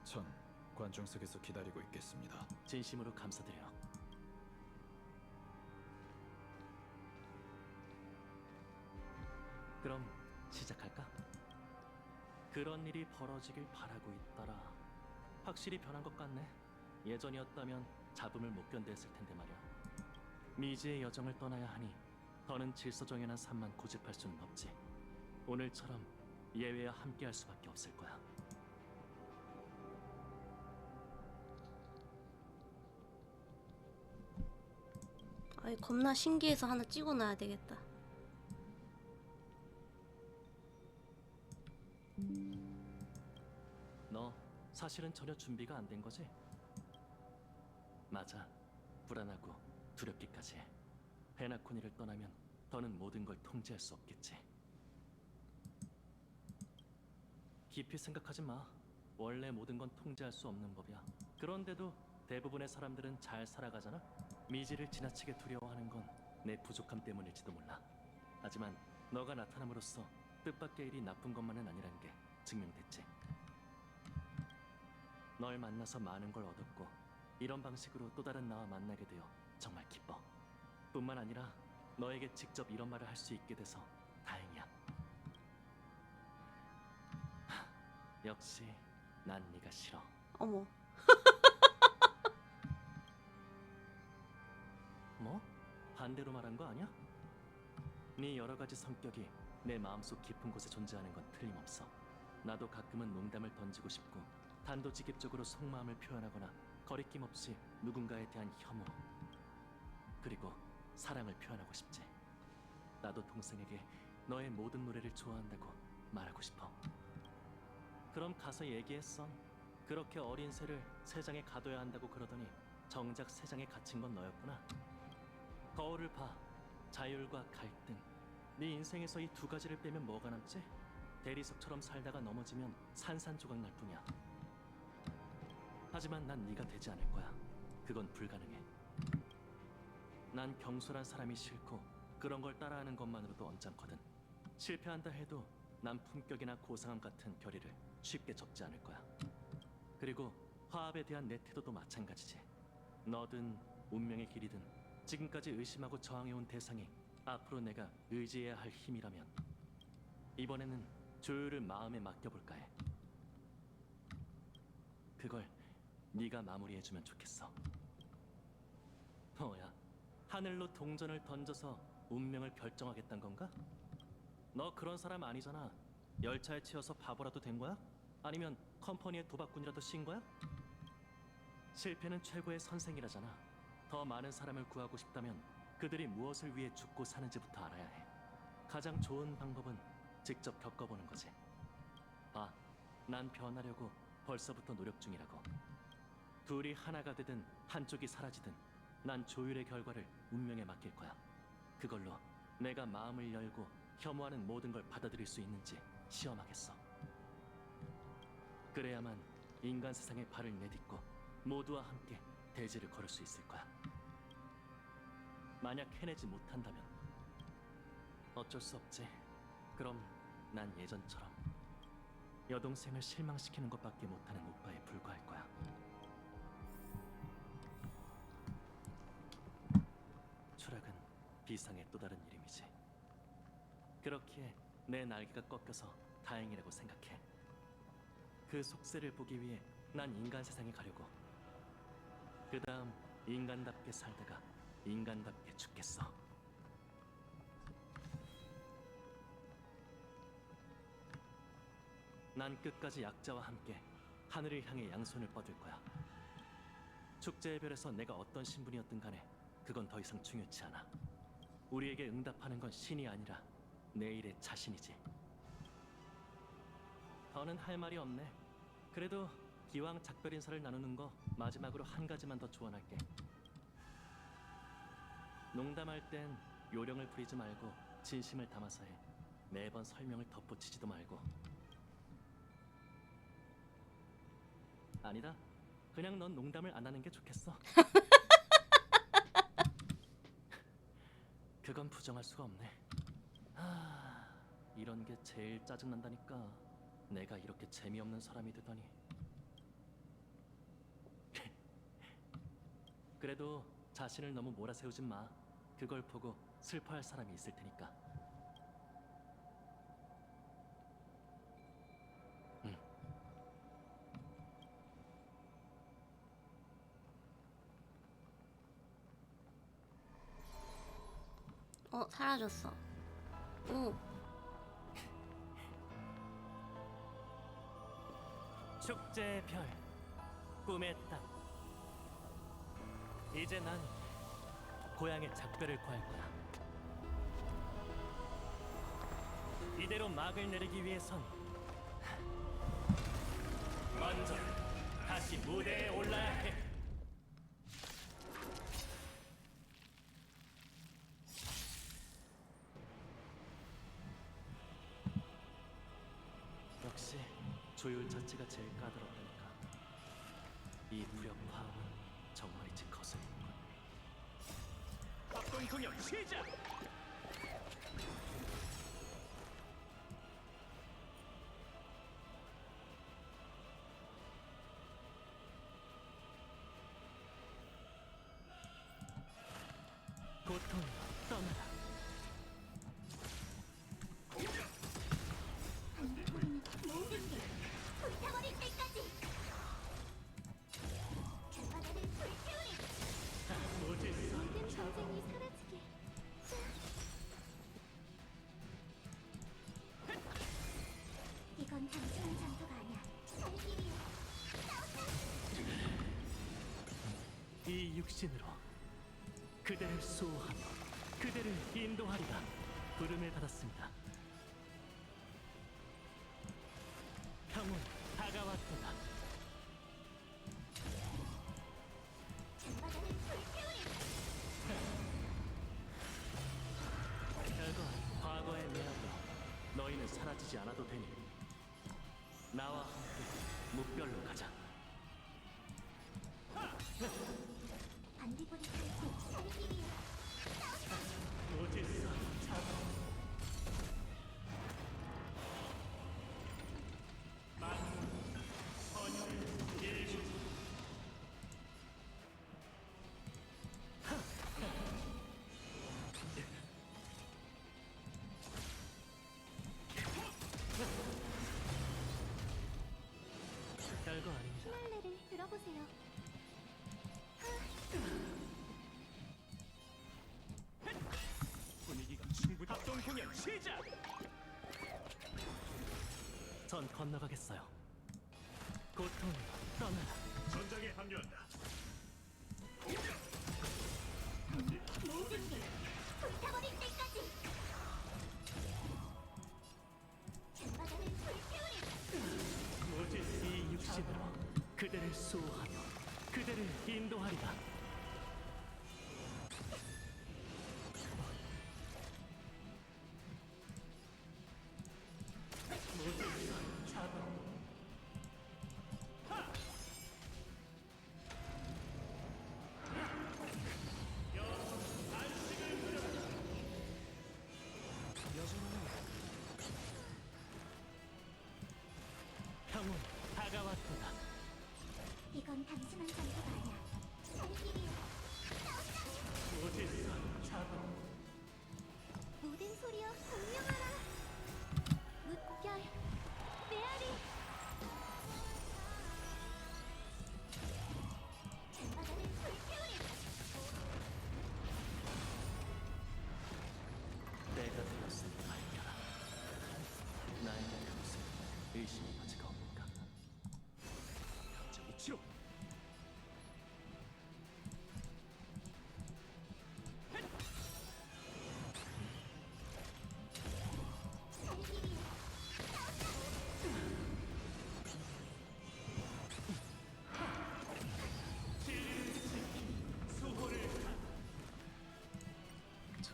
전 관중석에서 기다리고 있겠습니다. 진심으로 감사드려요. 그럼 시작할까? 그런 일이 벌어지길 바라고 있더라. 확실히 변한 것 같네. 예전이었다면 잡음을 못 견뎠을 텐데 말이야. 미지의 여정을 떠나야 하니 더는 질서정연한 삶만 고집할 수는 없지. 오늘처럼 예외와 함께할 수밖에 없을 거야. 아이 겁나 신기해서 하나 찍어놔야 되겠다. 너 사실은 전혀 준비가 안 된 거지? 맞아. 불안하고 두렵기까지 해. 헤나코니를 떠나면 더는 모든 걸 통제할 수 없겠지. 깊이 생각하지 마. 원래 모든 건 통제할 수 없는 법이야. 그런데도 대부분의 사람들은 잘 살아가잖아. 미지를 지나치게 두려워하는 건 내 부족함 때문일지도 몰라. 하지만 너가 나타남으로써 뜻밖의 일이 나쁜 것만은 아니라는 게 증명됐지. 널 만나서 많은 걸 얻었고 이런 방식으로 또 다른 나와 만나게 되어 정말 기뻐. 뿐만 아니라 너에게 직접 이런 말을 할 수 있게 돼서 다행이야. 역시 난 네가 싫어. 어머. 뭐? 반대로 말한 거 아니야? 네 여러 가지 성격이 내 마음속 깊은 곳에 존재하는 건 틀림없어. 나도 가끔은 농담을 던지고 싶고 단도직입적으로 속마음을 표현하거나 거리낌 없이 누군가에 대한 혐오 그리고 사랑을 표현하고 싶지. 나도 동생에게 너의 모든 노래를 좋아한다고 말하고 싶어. 그럼 가서 얘기했어. 그렇게 어린 새를 새장에 가둬야 한다고 그러더니 정작 새장에 갇힌 건 너였구나. 거울을 봐. 자율과 갈등. 네 인생에서 이 두 가지를 빼면 뭐가 남지? 대리석처럼 살다가 넘어지면 산산조각 날 뿐이야. 하지만 난 네가 되지 않을 거야. 그건 불가능해. 난 경솔한 사람이 싫고 그런 걸 따라하는 것만으로도 언짢거든. 실패한다 해도 난 품격이나 고상함 같은 결의를 쉽게 접지 않을 거야. 그리고 화합에 대한 내 태도도 마찬가지지. 너든 운명의 길이든 지금까지 의심하고 저항해온 대상이 앞으로 내가 의지해야 할 힘이라면 이번에는 조율을 마음에 맡겨볼까 해. 그걸 네가 마무리해주면 좋겠어. 뭐야, 하늘로 동전을 던져서 운명을 결정하겠단 건가? 너 그런 사람 아니잖아. 열차에 치여서 바보라도 된 거야? 아니면 컴퍼니의 도박꾼이라도 신 거야? 실패는 최고의 선생이라잖아. 더 많은 사람을 구하고 싶다면 그들이 무엇을 위해 죽고 사는지부터 알아야 해. 가장 좋은 방법은 직접 겪어보는 거지. 봐, 난 변하려고 벌써부터 노력 중이라고. 둘이 하나가 되든 한쪽이 사라지든 난 조율의 결과를 운명에 맡길 거야. 그걸로 내가 마음을 열고 혐오하는 모든 걸 받아들일 수 있는지 시험하겠어. 그래야만 인간 세상에 발을 내딛고 모두와 함께 대지를 걸을 수 있을 거야. 만약 해내지 못한다면 어쩔 수 없지. 그럼 난 예전처럼 여동생을 실망시키는 것밖에 못하는 오빠에 불과할 거야. 추락은 비상의 또 다른 이름이지. 그렇기에 내 날개가 꺾여서 다행이라고 생각해. 그 속세를 보기 위해 난 인간 세상에 가려고. 그 다음 인간답게 살다가 인간답게 죽겠어. 난 끝까지 약자와 함께 하늘을 향해 양손을 뻗을 거야. 축제의 별에서 내가 어떤 신분이었든 간에 그건 더 이상 중요치 않아. 우리에게 응답하는 건 신이 아니라 내일의 자신이지. 더는 할 말이 없네. 그래도 기왕 작별 인사를 나누는 거 마지막으로 한 가지만 더 조언할게. 농담할 땐 요령을 부리지 말고 진심을 담아서 해. 매번 설명을 덧붙이지도 말고. 아니다. 그냥 넌 농담을 안 하는 게 좋겠어. 그건 부정할 수가 없네. 이런 게 제일 짜증난다니까. 내가 이렇게 재미없는 사람이 되다니. 그래도 자신을 너무 몰아세우진 마. 그걸 보고 슬퍼할 사람이 있을 테니까. 사라졌어. 오. 축제의 별, 꿈의 땅. 이제 난 고향의 작별을 구할 거야. 이대로 막을 내리기 위해선 먼저 다시 무대에 올라야 해. 역시 조율 자체가 제일 까다롭다니까. 이 무력 파음은 정말이지 거슬리는군. 합동 공연 시작! 고통 떠나라. 불타버릴 때까지. 바다를 불태우리. 모든 전쟁이 사라지게. 이건 단순한 전투가 아니야. 살기 위해. 이 육신으로 그대를 수호하며 그대를 인도하리라. 부름을 받았습니다. 평온 다가왔구나. 바다를 불태우리. 별거 과거의 미학으로 너희는 사라지지 않아도 되니 나와 함께 묵별로 가자. 반딧불이 탈고 살기 위해. 별거 아닙니다. 피날레를 들어보세요. 분위기가 충분히. 합동 공연 시작! 전 건너가겠어요. 고통 떠나라. 전장에 합류한다. 모든 게 불타버릴 때까지. 바다를 불태우리. 이 육신으로 그대를 수호하며 그대를 인도하리라. 평온 다가왔구나. 이건 단순한 전투가 아니야. 살기 위해. 모든 소리여 공명하라. 물결 메아리. 바다를 불태우리. 때가 되었으니 밝혀라. 나의 그것을 의심의 여지가 없는가. 갑자기 치료. 살기 위해.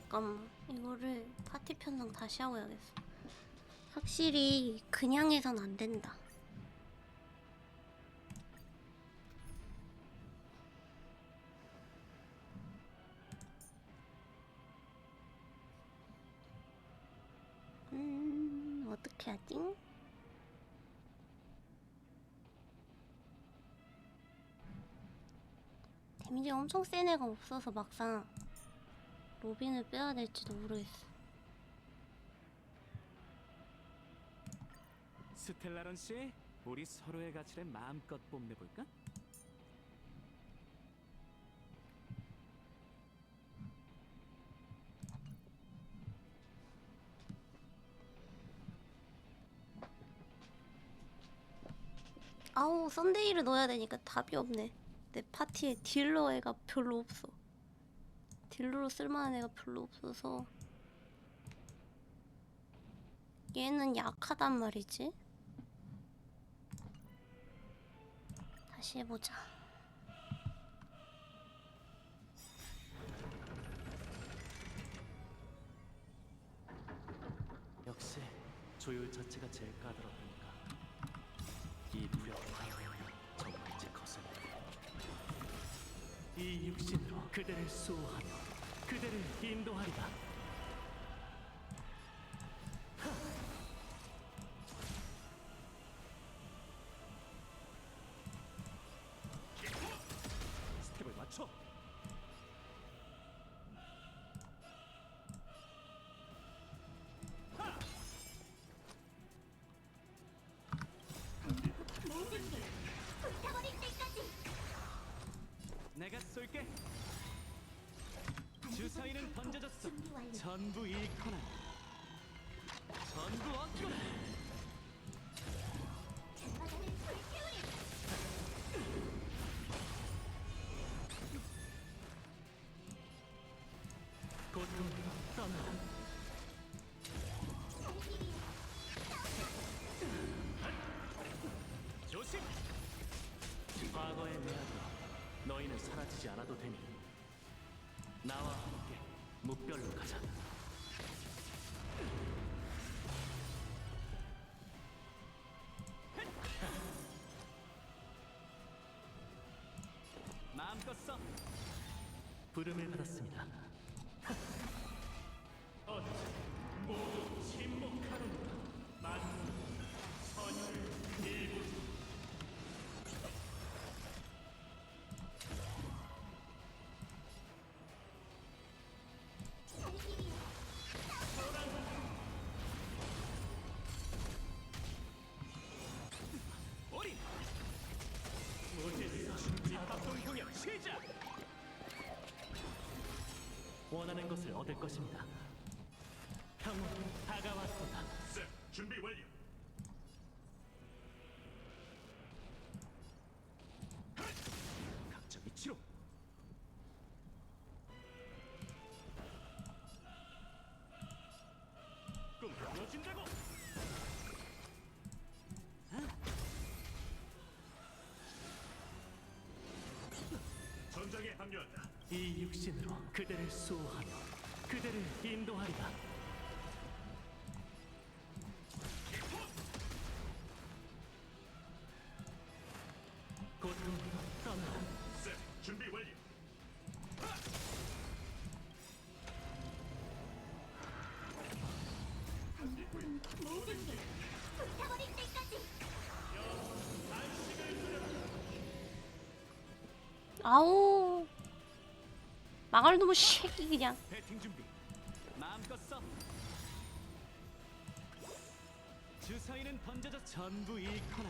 잠깐만, 이거를 파티 편성 다시 하고 해야겠어. 확실히 그냥 해선 안 된다. 어떻게 하지? 데미지 엄청 센 애가 없어서 막상 로빈을 빼야 될지도 모르겠어. 스텔라론 씨, 우리 서로의 가치를 마음껏 뽐내볼까? 아우, 썬데이를 넣어야 되니까 답이 없네. 내 파티에 딜러 애가 별로 없어. 딜러로 쓸만한 애가 별로 없어서. 얘는 약하단 말이지. 다시 해보자. 역시 조율 자체가 제일 까다롭다니까. 이 무력화 정말 제 거슬려. 이 육신으로 그대를 수호하며 그대를 인도하리라. 스텝을 맞춰. 내가 쏠게. 주사위는 던져졌어. 전부 잃거나 전부 얻거나. 고통으로 떠나라. 조심. 과거의 내아도 너희는 사라지지 않아도 되니 나와 함께 묵별로 가자. 마음껏 써. 부름을 받았습니다. 어린. 합동 공격 시작. 원하는 것을 얻을 것입니다. 평온이 다가왔도다. 준비 완료. 각자 위치로. 꿈 이어진다고. 전장에 합류한다. 이 육신으로 그대를 수호하며 그대를 인도하리라. 고통으로 떠나라. 준비 완료. 아우, 망할 놈의 새끼 그냥. 배팅 준비. 마음껏 써. 주사위는 던져져 전부 잃거나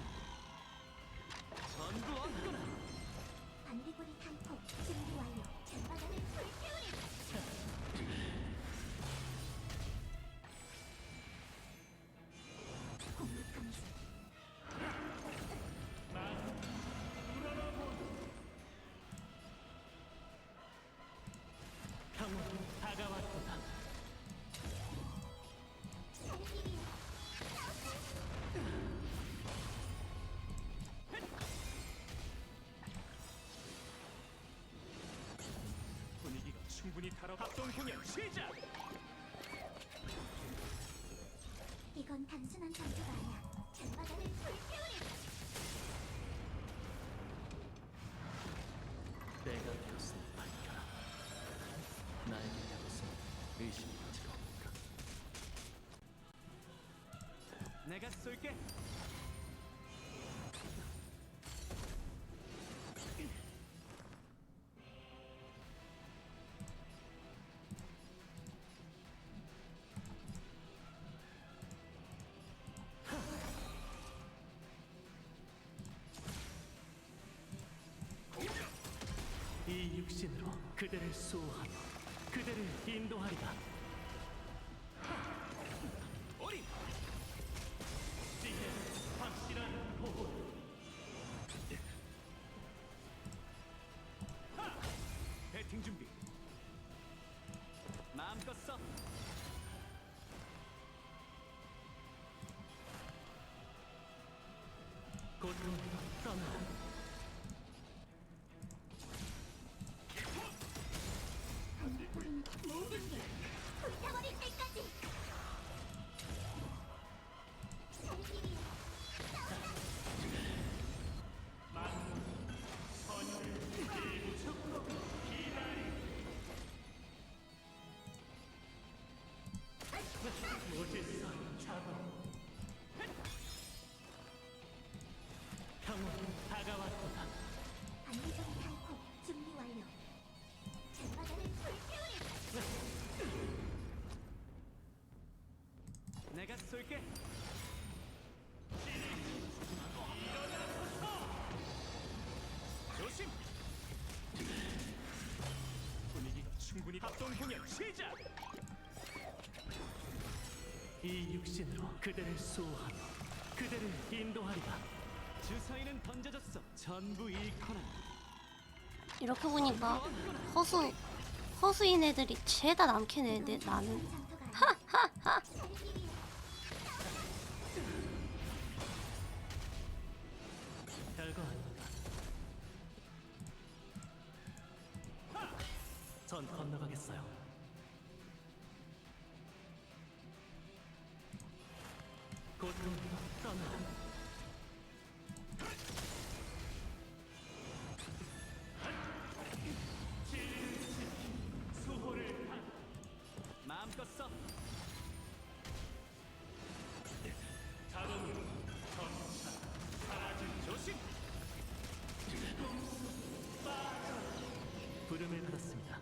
전부 얻거나. 반딧불이 탄폭 준비 완료. 전바다를 불태우리. 공격 감지. 평온이 다가왔도다. 분위기가 충분히 달아. 합동 공연 시작. 이건 단순한 전투가 아니야. 장마당을 불태우리. 내가 되었으니 밝혀라. 나에게 되었으니 의심이 가지가 없는가. 내가 쏠게. 이 육신으로 그대를 수호하며 그대를 인도하리라. 어린 지혜 확실한 보호. 배팅 준비. 마음껏 써. 고통으로 떠나라. 모든 게 불타버릴 때까지. 살기위해 평온 다가왔도다. 반대적인 탈콕 준비 완료. 장마당을 불태우리. 내가 쏠게. 조심. 분위기가 충분히 합동 공연 시작. 이 육신으로 그대를 수호하며 그대를 인도하리라. 주사위는 던져졌어. 전부 잃거나. 이렇게 보니까 허수인 애들이 죄다 남캐네. 나는 전투가 아니야. 살기위해 별거 아닙니다. 전 건너가겠어요. 고통으로 떠나라. 마음껏 써. 조심. 부름을 받았습니다.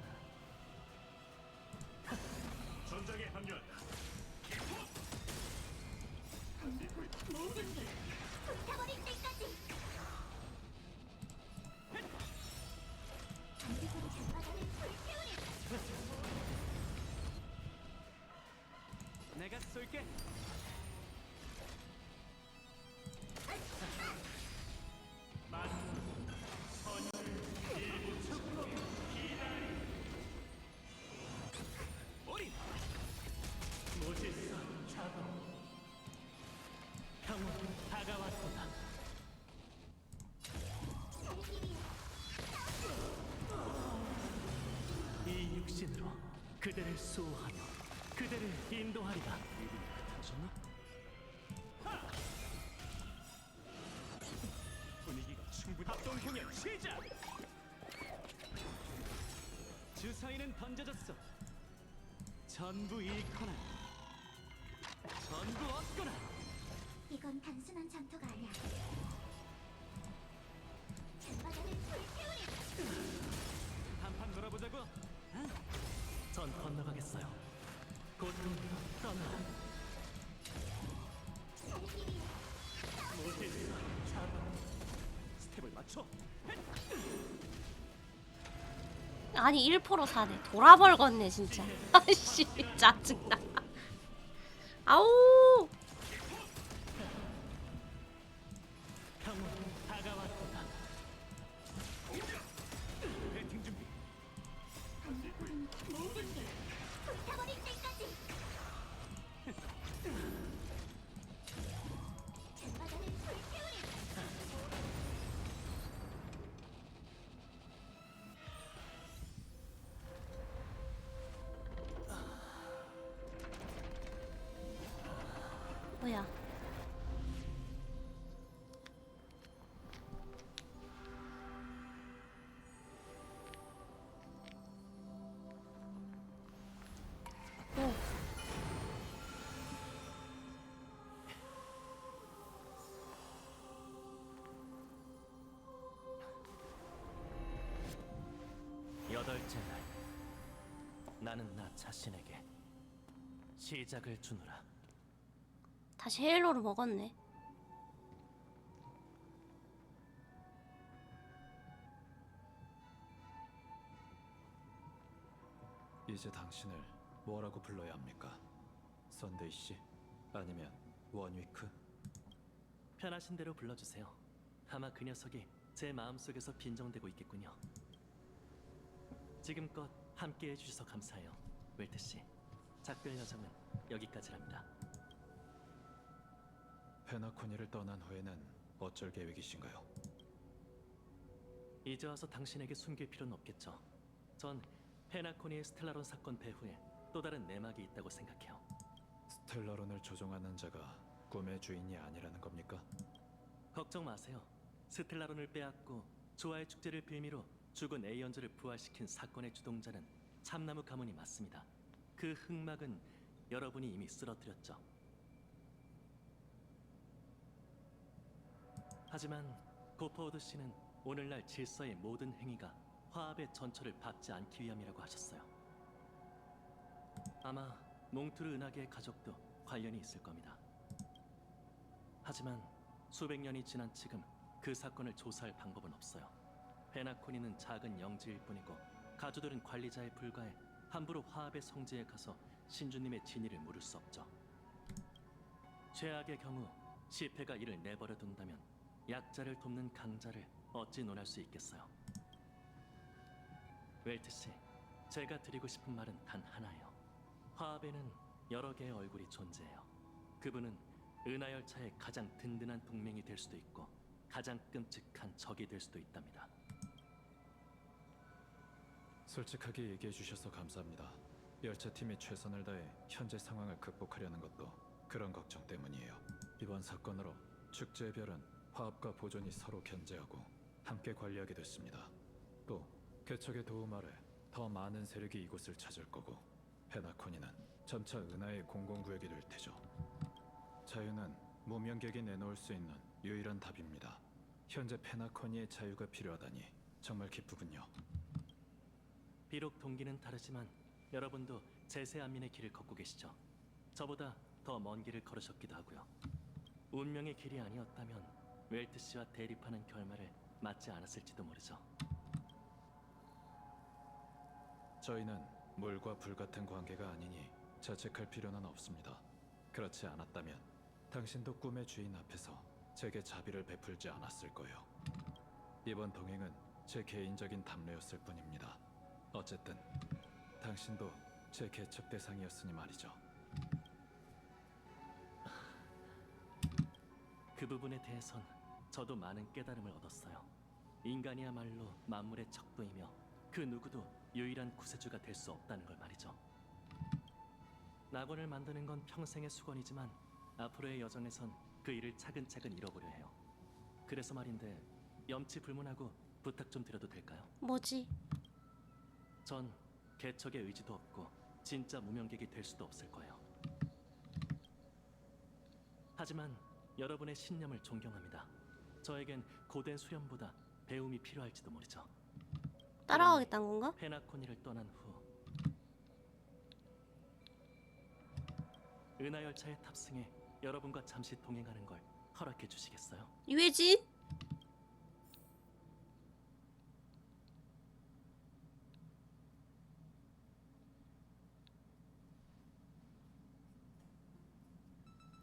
전장에 합류한다. 모든 게 불타버릴 때까지. 반대적인 장마당을 불태우리. 내가 쏠게. 어린 모질선 자동. 평온 다가왔도다. 살기위해 이 육신으로 그대를 수호하며 그대를 인도하리라. 하셨나? 분위기가 충분히 합동 공연 시작. 주사위는 던져졌어. 전부 잃거나 전부 얻거나. 이건 단순한 전투가 아니야. 장마당을 불태우리. 한판 놀아보자고. 전 건너가겠어요. 고통으로 떠나라. 살기위해 모질선 자동. 스텝을 맞춰. 아니 1% 사네. 돌아벌겠네 진짜. 아이씨 짜증나. 아우. 평온 다가왔도다. 배팅 준비. 모든 게 불타버릴 때까지. 장마당을 불태우리. 번째 날, 나는 나 자신에게 시작을 주노라. 다시 헤일로를 먹었네. 이제 당신을 뭐라고 불러야 합니까? 선데이 씨? 아니면 원위크? 편하신 대로 불러주세요. 아마 그 녀석이 제 마음속에서 빈정대고 있겠군요. 지금껏 함께 해주셔서 감사해요, 웰트 씨. 작별 여정은 여기까지랍니다. 페나코니를 떠난 후에는 어쩔 계획이신가요? 이제 와서 당신에게 숨길 필요는 없겠죠. 전 페나코니의 스텔라론 사건 배후에 또 다른 내막이 있다고 생각해요. 스텔라론을 조종하는 자가 꿈의 주인이 아니라는 겁니까? 걱정 마세요. 스텔라론을 빼앗고 조화의 축제를 빌미로 죽은 에이언즈를 부활시킨 사건의 주동자는 참나무 가문이 맞습니다. 그 흑막은 여러분이 이미 쓰러뜨렸죠. 하지만 고퍼워드 씨는 오늘날 질서의 모든 행위가 화합의 전철을 밟지 않기 위함이라고 하셨어요. 아마 몽투르 은하계의 가족도 관련이 있을 겁니다. 하지만 수백 년이 지난 지금 그 사건을 조사할 방법은 없어요. 페나코니는 작은 영지일 뿐이고 가주들은 관리자에 불과해 함부로 화합의 성지에 가서 신주님의 진위를 물을 수 없죠. 최악의 경우 시패가 이를 내버려 둔다면 약자를 돕는 강자를 어찌 논할 수 있겠어요. 웰트 씨, 제가 드리고 싶은 말은 단 하나예요. 화합에는 여러 개의 얼굴이 존재해요. 그분은 은하열차의 가장 든든한 동맹이 될 수도 있고 가장 끔찍한 적이 될 수도 있답니다. 솔직하게 얘기해 주셔서 감사합니다. 열차팀이 최선을 다해 현재 상황을 극복하려는 것도 그런 걱정 때문이에요. 이번 사건으로 축제의 별은 화합과 보존이 서로 견제하고 함께 관리하게 됐습니다. 또 개척의 도움 아래 더 많은 세력이 이곳을 찾을 거고 페나코니는 점차 은하의 공공구역이 될 테죠. 자유는 무명객이 내놓을 수 있는 유일한 답입니다. 현재 페나코니의 자유가 필요하다니 정말 기쁘군요. 비록 동기는 다르지만 여러분도 제세 안민의 길을 걷고 계시죠. 저보다 더 먼 길을 걸으셨기도 하고요. 운명의 길이 아니었다면 웰트 씨와 대립하는 결말을 맞지 않았을지도 모르죠. 저희는 물과 불 같은 관계가 아니니 자책할 필요는 없습니다. 그렇지 않았다면 당신도 꿈의 주인 앞에서 제게 자비를 베풀지 않았을 거예요. 이번 동행은 제 개인적인 담례였을 뿐입니다. 어쨌든 당신도 제 개척 대상이었으니 말이죠. 그 부분에 대해선 저도 많은 깨달음을 얻었어요. 인간이야말로 만물의 척도이며 그 누구도 유일한 구세주가 될 수 없다는 걸 말이죠. 낙원을 만드는 건 평생의 수건이지만 앞으로의 여정에선 그 일을 차근차근 잃어보려 해요. 그래서 말인데 염치불문하고 부탁 좀 드려도 될까요? 뭐지? 전 개척의 의지도 없고 진짜 무명객이 될 수도 없을 거예요. 하지만 여러분의 신념을 존경합니다. 저에겐 고된 수련보다 배움이 필요할지도 모르죠. 따라가겠다는 건가? 페나코니를 떠난 후 은하열차에 탑승해 여러분과 잠시 동행하는 걸 허락해 주시겠어요? 유해진?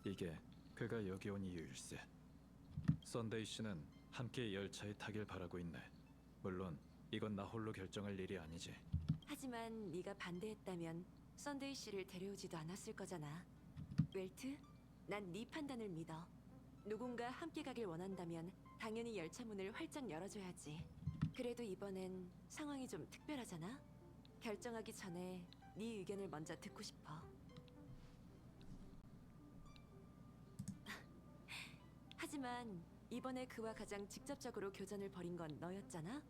이게 그가 여기 온 이유일세. 선데이 씨는 함께 열차에 타길 바라고 있네. 물론 이건 나 홀로 결정할 일이 아니지. 하지만 네가 반대했다면 썬데이 씨를 데려오지도 않았을 거잖아. 웰트, 난 네 판단을 믿어. 누군가 함께 가길 원한다면 당연히 열차 문을 활짝 열어줘야지. 그래도 이번엔 상황이 좀 특별하잖아. 결정하기 전에 네 의견을 먼저 듣고 싶어. 하지만 이번에 그와 가장 직접적으로 교전을 벌인 건 너였잖아.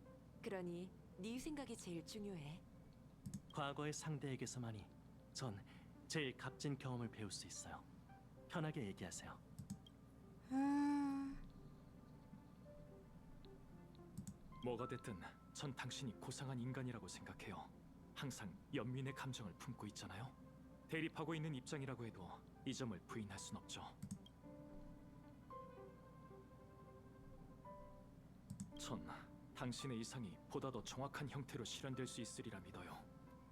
그러니 네 생각이 제일 중요해. 과거의 상대에게서만이 전 제일 값진 경험을 배울 수 있어요. 편하게 얘기하세요. 뭐가 됐든 전 당신이 고상한 인간이라고 생각해요. 항상 연민의 감정을 품고 있잖아요. 대립하고 있는 입장이라고 해도 이 점을 부인할 순 없죠. 전 당신의 이상이 보다 더 정확한 형태로 실현될 수 있으리라 믿어요.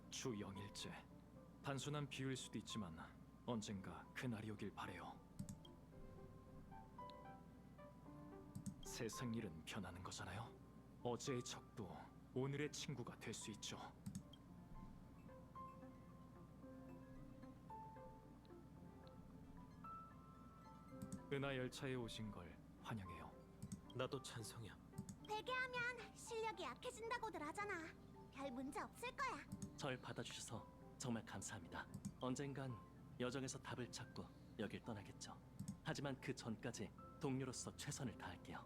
주 0일째. 단순한 비유일 수도 있지만 언젠가 그날이 오길 바래요. 세상 일은 변하는 거잖아요. 어제의 적도 오늘의 친구가 될 수 있죠. 은하 열차에 오신 걸 환영해요. 나도 찬성이야. 베개하면 실력이 약해진다고들 하잖아. 별 문제 없을 거야. 절 받아주셔서 정말 감사합니다. 언젠간 여정에서 답을 찾고 여길 떠나겠죠. 하지만 그 전까지 동료로서 최선을 다할게요.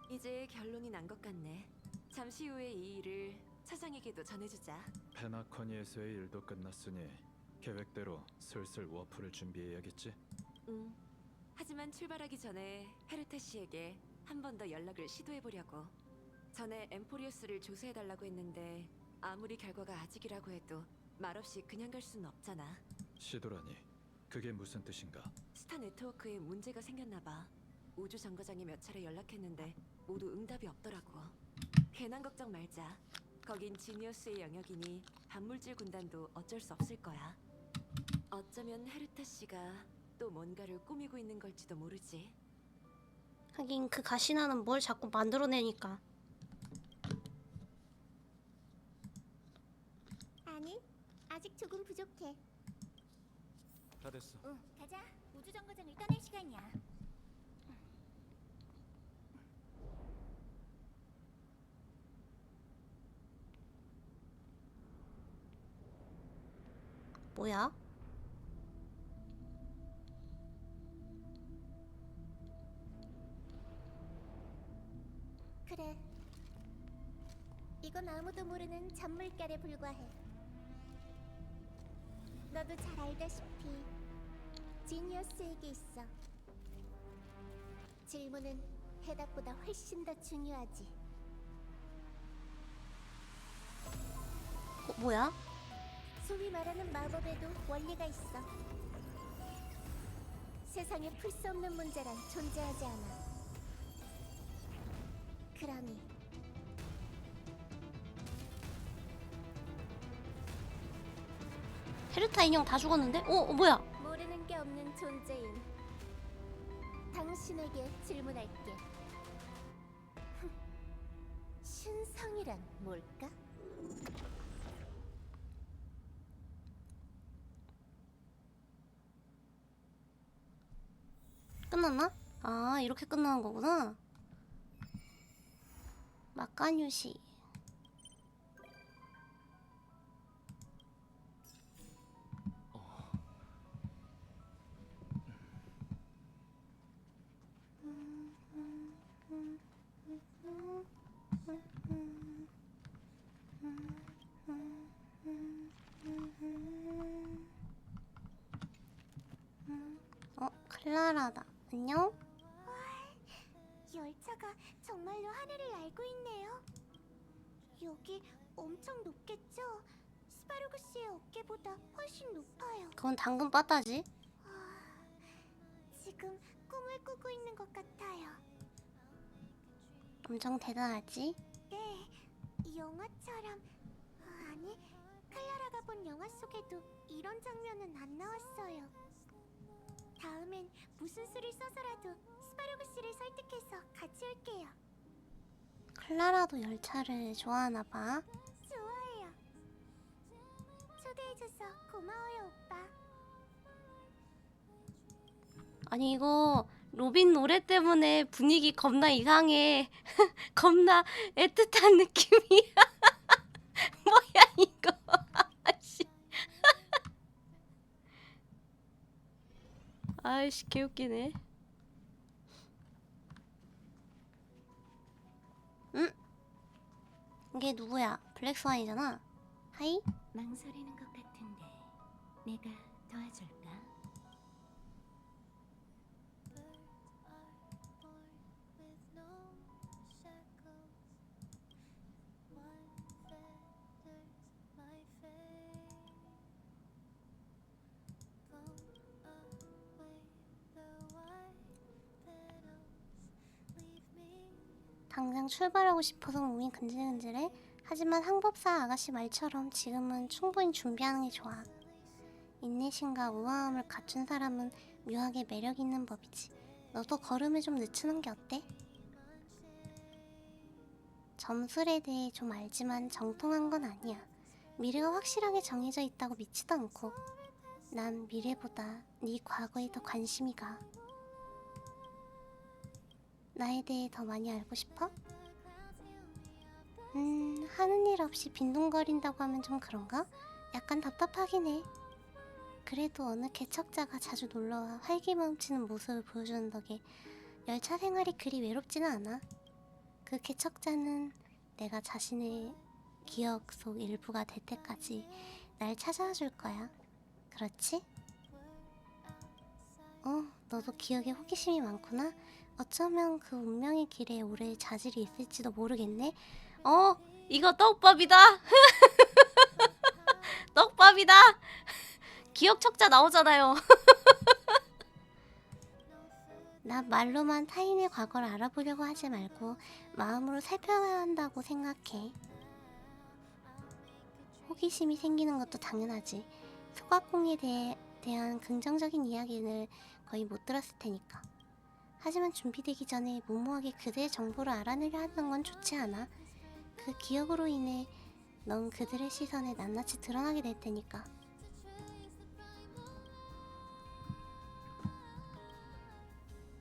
이제 결론이 난 것 같네. 잠시 후에 이 일을 차장에게도 전해주자. 페나커니에서의 일도 끝났으니 계획대로 슬슬 워프를 준비해야겠지? 하지만 출발하기 전에 헤르테 씨에게 한 번 더 연락을 시도해보려고. 전에 엠포리우스를 조사해달라고 했는데 아무리 결과가 아직이라고 해도 말없이 그냥 갈 수는 없잖아. 시도라니, 그게 무슨 뜻인가? 스타 네트워크에 문제가 생겼나 봐. 우주 정거장에 몇 차례 연락했는데 모두 응답이 없더라고. 괜한 걱정 말자. 거긴 지니어스의 영역이니 반물질 군단도 어쩔 수 없을 거야. 어쩌면 헤르타 씨가 또 뭔가를 꾸미고 있는 걸지도 모르지. 하긴 그 가시나는 뭘 자꾸 만들어내니까. 아니, 아직 조금 부족해. 다 됐어. 응, 가자. 우주 정거장을 떠날 시간이야. 뭐야? 그래. 이건 아무도 모르는 잔물결에 불과해. 너도 잘 알다시피 지니어스에게 있어. 질문은 해답보다 훨씬 더 중요하지. 뭐야? 소위 말하는 마법에도 원리가 있어. 세상에 풀 수 없는 문제란 존재하지 않아. 그러니 헤르타 인형 다 죽었는데? 뭐야? 모르는 게 없는 존재인 당신에게 질문할게. 신성이란 뭘까? 끝났나? 아, 이렇게 끝나는 거구나. 막간유시. 클라라다. 안녕? 열차가 정말로 하늘을 날고 있네요. 여기 엄청 높겠죠? 스파르구스의 어깨보다 훨씬 높아요. 그건 당근 빠따지. 지금 꿈을 꾸고 있는 것 같아요. 엄청 대단하지? 네, 영화처럼. 아니, 클라라가 본 영화 속에도 이런 장면은 안 나왔어요. 다음엔 무슨 수를 써서라도 스파르구스를 설득해서 같이 올게요. 클라라도 열차를 좋아하나봐. 좋아해요. 초대해줘서 고마워요, 오빠. 아니 이거 로빈 노래 때문에 분위기 겁나 이상해. 겁나 애틋한 느낌이야. 뭐야 이거. 아이씨. 아이씨 개웃기네. 응? 이게 누구야? 블랙스완이잖아. 하이? 망설이는 것 같은데 내가 도와줄까? 당장 출발하고 싶어서 몸이 근질근질해. 하지만 항법사 아가씨 말처럼 지금은 충분히 준비하는 게 좋아. 인내심과 우아함을 갖춘 사람은 묘하게 매력 있는 법이지. 너도 걸음을 좀 늦추는 게 어때? 점술에 대해 좀 알지만 정통한 건 아니야. 미래가 확실하게 정해져 있다고 믿지도 않고. 난 미래보다 네 과거에 더 관심이 가. 나에 대해 더 많이 알고 싶어? 하는 일 없이 빈둥거린다고 하면 좀 그런가? 약간 답답하긴 해. 그래도 어느 개척자가 자주 놀러와 활기넘치는 모습을 보여주는 덕에 열차 생활이 그리 외롭지는 않아. 그 개척자는 내가 자신의 기억 속 일부가 될 때까지 날 찾아와 줄 거야. 그렇지? 너도 기억에 호기심이 많구나? 어쩌면 그 운명의 길에 오래 자질이 있을지도 모르겠네? 이거 떡밥이다! 떡밥이다! 기억 척자 나오잖아요. 난 말로만 타인의 과거를 알아보려고 하지 말고 마음으로 살펴야 한다고 생각해. 호기심이 생기는 것도 당연하지. 소각공에 대한 긍정적인 이야기를 거의 못 들었을 테니까. 하지만 준비되기 전에 무모하게 그들의 정보를 알아내려 하는 건 좋지 않아. 그 기억으로 인해 넌 그들의 시선에 낱낱이 드러나게 될 테니까.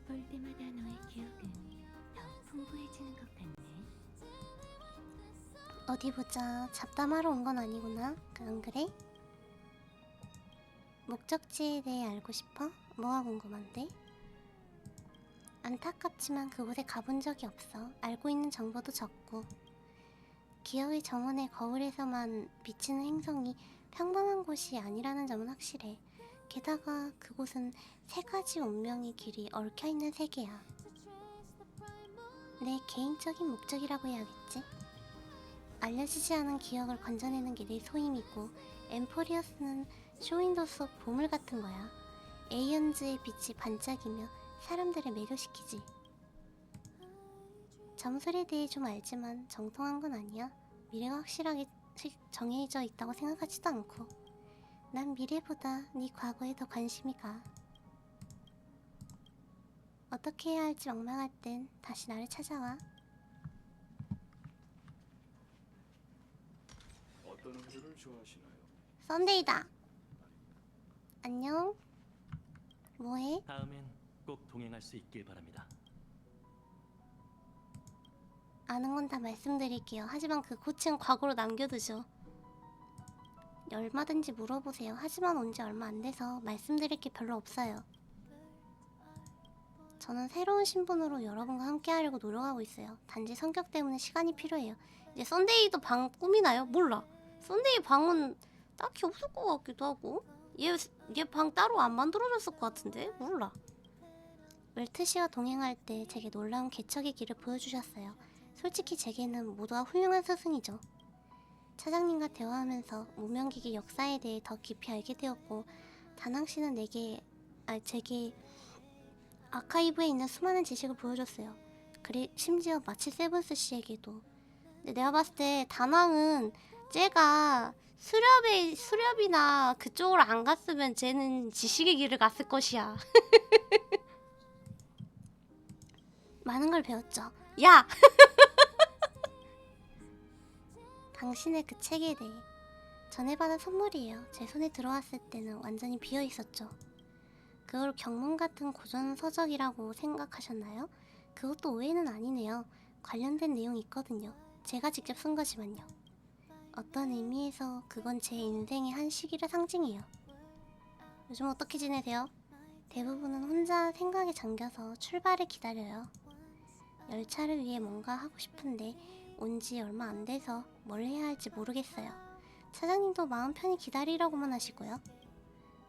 볼 때마다 너의 기억은 더 풍부해지는 것 같네. 어디 보자. 잡담하러 온 건 아니구나. 안 그래? 목적지에 대해 알고 싶어? 뭐가 궁금한데? 안타깝지만 그곳에 가본 적이 없어. 알고 있는 정보도 적고. 기억의 정원의 거울에서만 비치는 행성이 평범한 곳이 아니라는 점은 확실해. 게다가 그곳은 세 가지 운명의 길이 얽혀있는 세계야. 내 개인적인 목적이라고 해야겠지? 알려지지 않은 기억을 건져내는 게 내 소임이고, 엠포리어스는 쇼윈도 속 보물 같은 거야. 에이언즈의 빛이 반짝이며 사람들을 매료시키지. 점술에 대해 좀 알지만 정통한 건 아니야. 미래가 확실하게 정해져 있다고 생각하지도 않고. 난 미래보다 네 과거에 더 관심이 가. 어떻게 해야 할지 막막할 땐 다시 나를 찾아와. 어떤 음료를 좋아하시나요? 썬데이다. 안녕. 뭐해? 다음엔 꼭 동행할 수 있길 바랍니다. 아는 건 다 말씀드릴게요. 하지만 그 고칭은 과거로 남겨두죠. 얼마든지 물어보세요. 하지만 온 지 얼마 안 돼서 말씀드릴 게 별로 없어요. 저는 새로운 신분으로 여러분과 함께 하려고 노력하고 있어요. 단지 성격 때문에 시간이 필요해요. 이제 썬데이도 방 꾸미나요? 몰라. 썬데이 방은 딱히 없을 것 같기도 하고. 얘 방 따로 안 만들어졌을 것 같은데? 몰라. 웰트 씨와 동행할 때 제게 놀라운 개척의 길을 보여주셨어요. 솔직히 제게는 모두가 훌륭한 스승이죠. 차장님과 대화하면서 무명기계 역사에 대해 더 깊이 알게 되었고, 다낭 씨는 제게 아카이브에 있는 수많은 지식을 보여줬어요. 그리 심지어 마치 세븐스 씨에게도. 근데 내가 봤을 때 다낭은 쟤가 수렵이나 그쪽으로 안 갔으면 쟤는 지식의 길을 갔을 것이야. 많은 걸 배웠죠. 야! 당신의 그 책에 대해 전에 받은 선물이에요. 제 손에 들어왔을 때는 완전히 비어있었죠. 그걸 경문 같은 고전 서적이라고 생각하셨나요? 그것도 오해는 아니네요. 관련된 내용이 있거든요. 제가 직접 쓴 거지만요. 어떤 의미에서 그건 제 인생의 한 시기를 상징해요. 요즘 어떻게 지내세요? 대부분은 혼자 생각에 잠겨서 출발을 기다려요. 열차를 위해 뭔가 하고 싶은데 온 지 얼마 안 돼서 뭘 해야 할지 모르겠어요. 차장님도 마음 편히 기다리라고만 하시고요.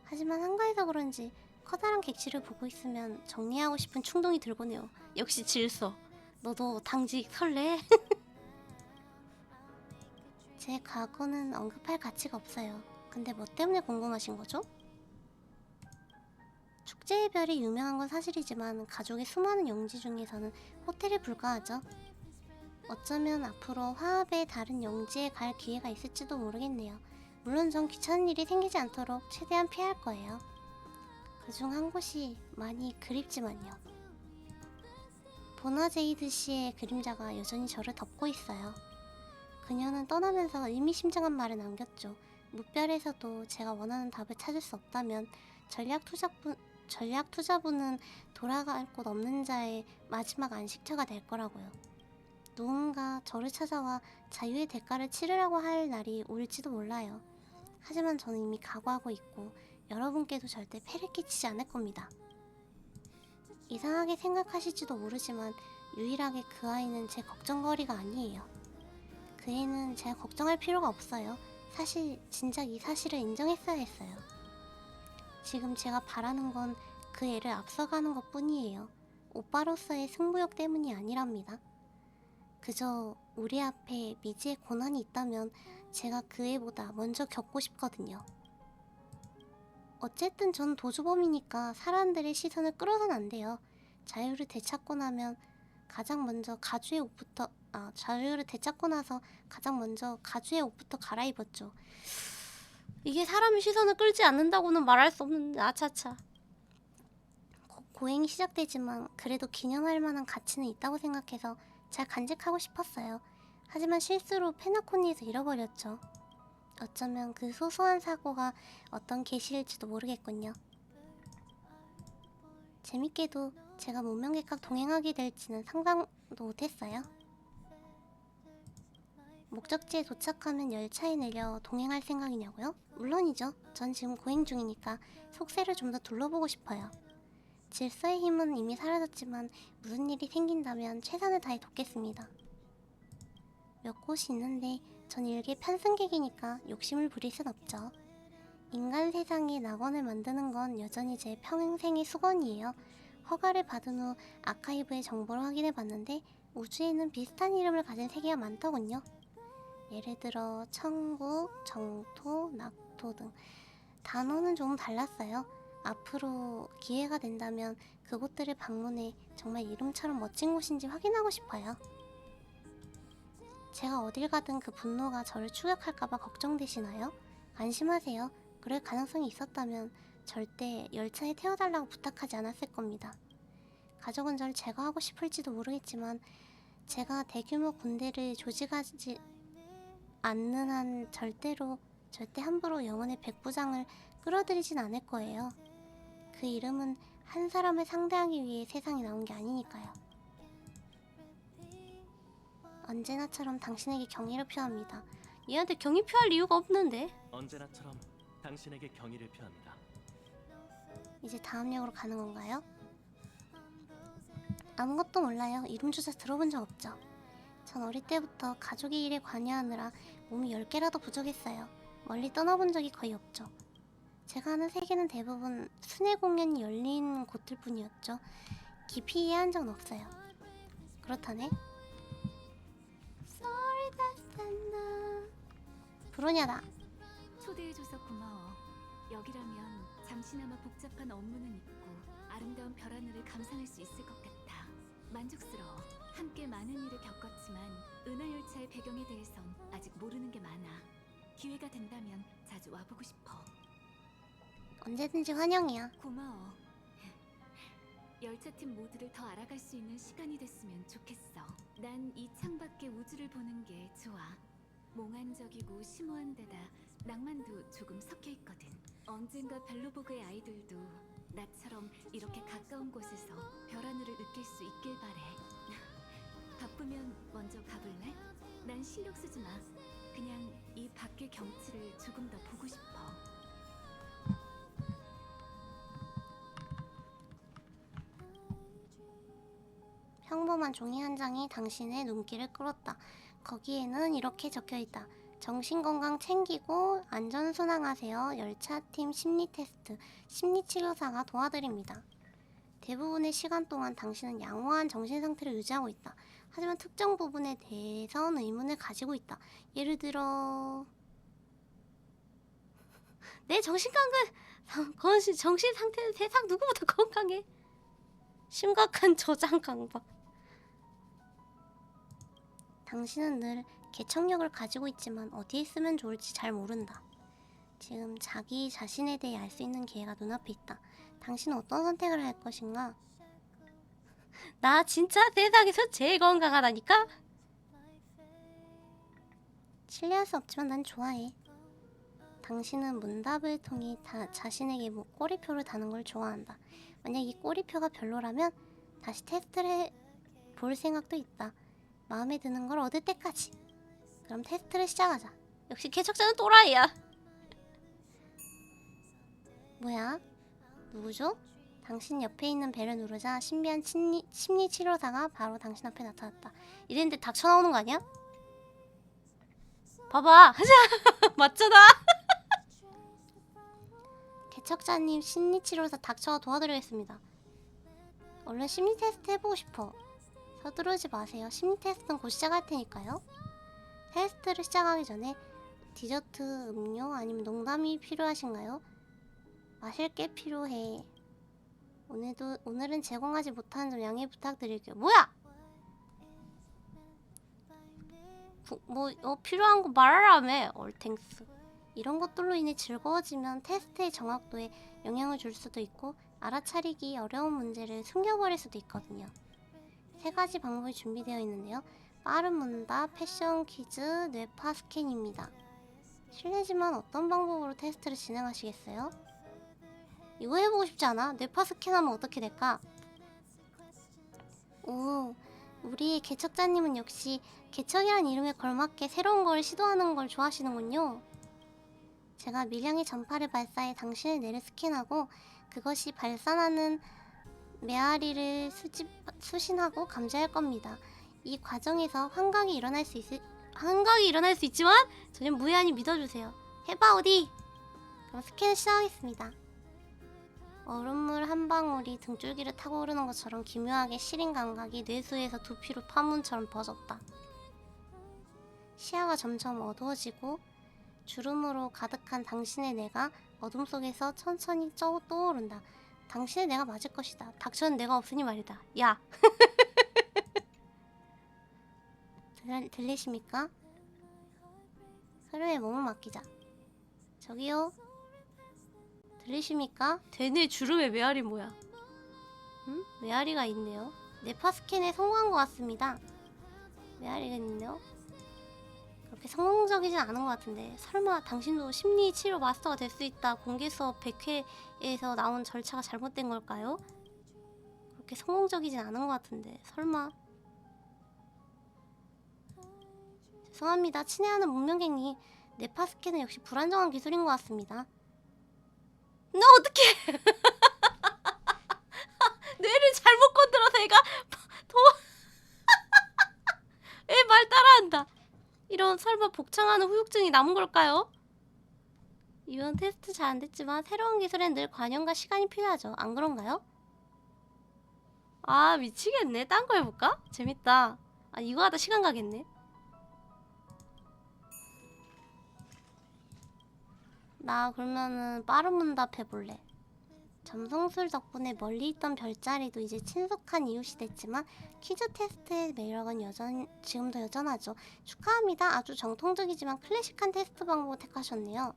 하지만 한가해서 그런지 커다란 객실을 보고 있으면 정리하고 싶은 충동이 들곤 해요. 역시 질서. 너도 당직 설레? 제 과거는 언급할 가치가 없어요. 근데 뭐 때문에 궁금하신 거죠? 축제의 별이 유명한 건 사실이지만 가족의 수많은 용지 중에서는 호텔에 불과하죠. 어쩌면 앞으로 화합의 다른 영지에 갈 기회가 있을지도 모르겠네요. 물론 전 귀찮은 일이 생기지 않도록 최대한 피할 거예요. 그중 한 곳이 많이 그립지만요. 보나제이드 씨의 그림자가 여전히 저를 덮고 있어요. 그녀는 떠나면서 의미심장한 말을 남겼죠. 무별에서도 제가 원하는 답을 찾을 수 없다면 전략 투자부는 돌아갈 곳 없는 자의 마지막 안식처가 될 거라고요. 누군가 저를 찾아와 자유의 대가를 치르라고 할 날이 올지도 몰라요. 하지만 저는 이미 각오하고 있고 여러분께도 절대 폐를 끼치지 않을 겁니다. 이상하게 생각하실지도 모르지만 유일하게 그 아이는 제 걱정거리가 아니에요. 그 애는 제가 걱정할 필요가 없어요. 사실 진작 이 사실을 인정했어야 했어요. 지금 제가 바라는 건 그 애를 앞서가는 것 뿐이에요. 오빠로서의 승부욕 때문이 아니랍니다. 그저 우리 앞에 미지의 고난이 있다면 제가 그 애보다 먼저 겪고 싶거든요. 어쨌든 전 도주범이니까 사람들의 시선을 끌어서는 안 돼요. 자유를 되찾고 나서 가장 먼저 가주의 옷부터 갈아입었죠. 이게 사람의 시선을 끌지 않는다고는 말할 수 없는데 아차차. 고행이 시작되지만 그래도 기념할 만한 가치는 있다고 생각해서 잘 간직하고 싶었어요. 하지만 실수로 페나코니에서 잃어버렸죠. 어쩌면 그 소소한 사고가 어떤 계시일지도 모르겠군요. 재밌게도 제가 문명객과 동행하게 될지는 상상도 못했어요. 목적지에 도착하면 열차에 내려 동행할 생각이냐고요? 물론이죠. 전 지금 고행 중이니까 속세를 좀 더 둘러보고 싶어요. 질서의 힘은 이미 사라졌지만 무슨 일이 생긴다면 최선을 다해 돕겠습니다. 몇 곳이 있는데 전 일개 편승객이니까 욕심을 부릴 순 없죠. 인간 세상에 낙원을 만드는 건 여전히 제 평생의 수건이에요. 허가를 받은 후 아카이브의 정보를 확인해봤는데 우주에는 비슷한 이름을 가진 세계가 많더군요. 예를 들어 천국, 정토, 낙토 등 단어는 조금 달랐어요. 앞으로 기회가 된다면 그곳들을 방문해 정말 이름처럼 멋진 곳인지 확인하고 싶어요. 제가 어딜 가든 그 분노가 저를 추격할까봐 걱정되시나요? 안심하세요. 그럴 가능성이 있었다면 절대 열차에 태워달라고 부탁하지 않았을 겁니다. 가족은 절 제거하고 싶을지도 모르겠지만 제가 대규모 군대를 조직하지 않는 한 절대 함부로 영혼의 백부장을 끌어들이진 않을 거예요. 그 이름은 한 사람을 상대하기 위해 세상에 나온 게 아니니까요. 언제나처럼 당신에게 경의를 표합니다. 얘한테 경의 표할 이유가 없는데. 언제나처럼 당신에게 경의를 표합니다. 이제 다음 역으로 가는 건가요? 아무것도 몰라요. 이름조차 들어본 적 없죠. 전 어릴 때부터 가족의 일에 관여하느라 몸이 10개라도 부족했어요. 멀리 떠나본 적이 거의 없죠. 제가 아는 세계는 대부분 순회 공연이 열린 곳들 뿐이었죠. 깊이 이해한 적은 없어요. 그렇다네. 브로냐다. 초대해줘서 고마워. 여기라면 잠시나마 복잡한 업무는 잊고 아름다운 별 하늘을 감상할 수 있을 것 같아. 만족스러워. 함께 많은 일을 겪었지만 은하열차의 배경에 대해선 아직 모르는 게 많아. 기회가 된다면 자주 와보고 싶어. 언제든지 환영이야. 고마워. 열차팀 모두를 더 알아갈 수 있는 시간이 됐으면 좋겠어. 난 이 창밖의 우주를 보는 게 좋아. 몽환적이고 심오한 데다 낭만도 조금 섞여 있거든. 언젠가 벨로보그의 아이들도 나처럼 이렇게 가까운 곳에서 별 하늘을 느낄 수 있길 바래. 바쁘면 먼저 가볼래? 난 신경 쓰지 마. 그냥 이 밖의 경치를 조금 더 보고 싶어. 평범한 종이 한 장이 당신의 눈길을 끌었다. 거기에는 이렇게 적혀있다. 정신건강 챙기고 안전순항하세요. 열차팀 심리테스트, 심리치료사가 도와드립니다. 대부분의 시간 동안 당신은 양호한 정신상태를 유지하고 있다. 하지만 특정 부분에 대해선 의문을 가지고 있다. 예를 들어 내 정신상태는 세상 누구보다 건강해. 심각한 저장 강박. 당신은 늘 개척력을 가지고 있지만 어디에 쓰면 좋을지 잘 모른다. 지금 자기 자신에 대해 알 수 있는 기회가 눈앞에 있다. 당신은 어떤 선택을 할 것인가? 나 진짜 세상에서 제일 건강하다니까? 신뢰할 수 없지만 난 좋아해. 당신은 문답을 통해 자신에게 꼬리표를 다는 걸 좋아한다. 만약 이 꼬리표가 별로라면 다시 테스트를 해볼 생각도 있다. 마음에 드는 걸 얻을 때까지. 그럼 테스트를 시작하자. 역시 개척자는 또라이야. 뭐야? 누구죠? 당신 옆에 있는 벨을 누르자 신비한 심리 치료사가 바로 당신 앞에 나타났다. 이랬는데 닥쳐 나오는 거 아니야? 봐봐. 맞잖아. 개척자님, 심리치료사 닥쳐가 도와드리겠습니다. 얼른 심리 테스트 해보고 싶어. 서두르지 마세요. 심리 테스트는 곧 시작할 테니까요. 테스트를 시작하기 전에 디저트, 음료 아니면 농담이 필요하신가요? 마실 게 필요해. 오늘은 제공하지 못하는 점 양해 부탁드릴게요. 뭐야? 필요한 거 말하라며. 얼탱스. 이런 것들로 인해 즐거워지면 테스트의 정확도에 영향을 줄 수도 있고 알아차리기 어려운 문제를 숨겨버릴 수도 있거든요. 3가지 방법이 준비되어 있는데요. 빠른 문답, 패션 퀴즈, 뇌파 스캔입니다. 실례지만 어떤 방법으로 테스트를 진행하시겠어요? 이거 해보고 싶지 않아? 뇌파 스캔하면 어떻게 될까? 오, 우리 개척자님은 역시 개척이란 이름에 걸맞게 새로운 걸 시도하는 걸 좋아하시는군요. 제가 밀양의 전파를 발사해 당신의 뇌를 스캔하고 그것이 발산하는 메아리를 수신하고 감지할 겁니다. 이 과정에서 환각이 일어날 수 있지만 전혀 무해하니 믿어주세요. 해봐 어디? 그럼 스캔을 시작하겠습니다. 얼음물 한 방울이 등줄기를 타고 오르는 것처럼 기묘하게 시린 감각이 뇌수에서 두피로 파문처럼 퍼졌다. 시야가 점점 어두워지고 주름으로 가득한 당신의 뇌가 어둠 속에서 천천히 떠오른다. 당신의 뇌가 맞을 것이다. 닥쳐는 뇌가 없으니 말이다. 야! 들리십니까? 흐름에 몸을 맡기자. 저기요? 들리십니까? 되뇌 주름의 메아리 뭐야? 메아리가 있네요. 뇌파 스캔에 성공한 것 같습니다. 메아리가 있네요. 그렇게 성공적이진 않은 것 같은데 설마 당신도 심리치료 마스터가 될 수 있다 공개 수업 100회에서 나온 절차가 잘못된 걸까요? 그렇게 성공적이진 않은 것 같은데 설마. 죄송합니다. 친애하는 문명객님, 뇌파 스캔은 역시 불안정한 기술인 것 같습니다. 너 어떡해. 뇌를 잘못 건드려서 애가 애 말 따라한다. 이런 설마 복창하는 후유증이 남은 걸까요? 이번 테스트 잘 안됐지만 새로운 기술엔 늘 관용과 시간이 필요하죠. 안 그런가요? 아 미치겠네. 딴 거 해볼까? 재밌다. 아 이거 하다 시간 가겠네. 나 그러면은 빠른 문답 해볼래. 점성술 덕분에 멀리 있던 별자리도 이제 친숙한 이웃이 됐지만 퀴즈 테스트의 매력은 지금도 여전하죠. 축하합니다. 아주 정통적이지만 클래식한 테스트 방법을 택하셨네요.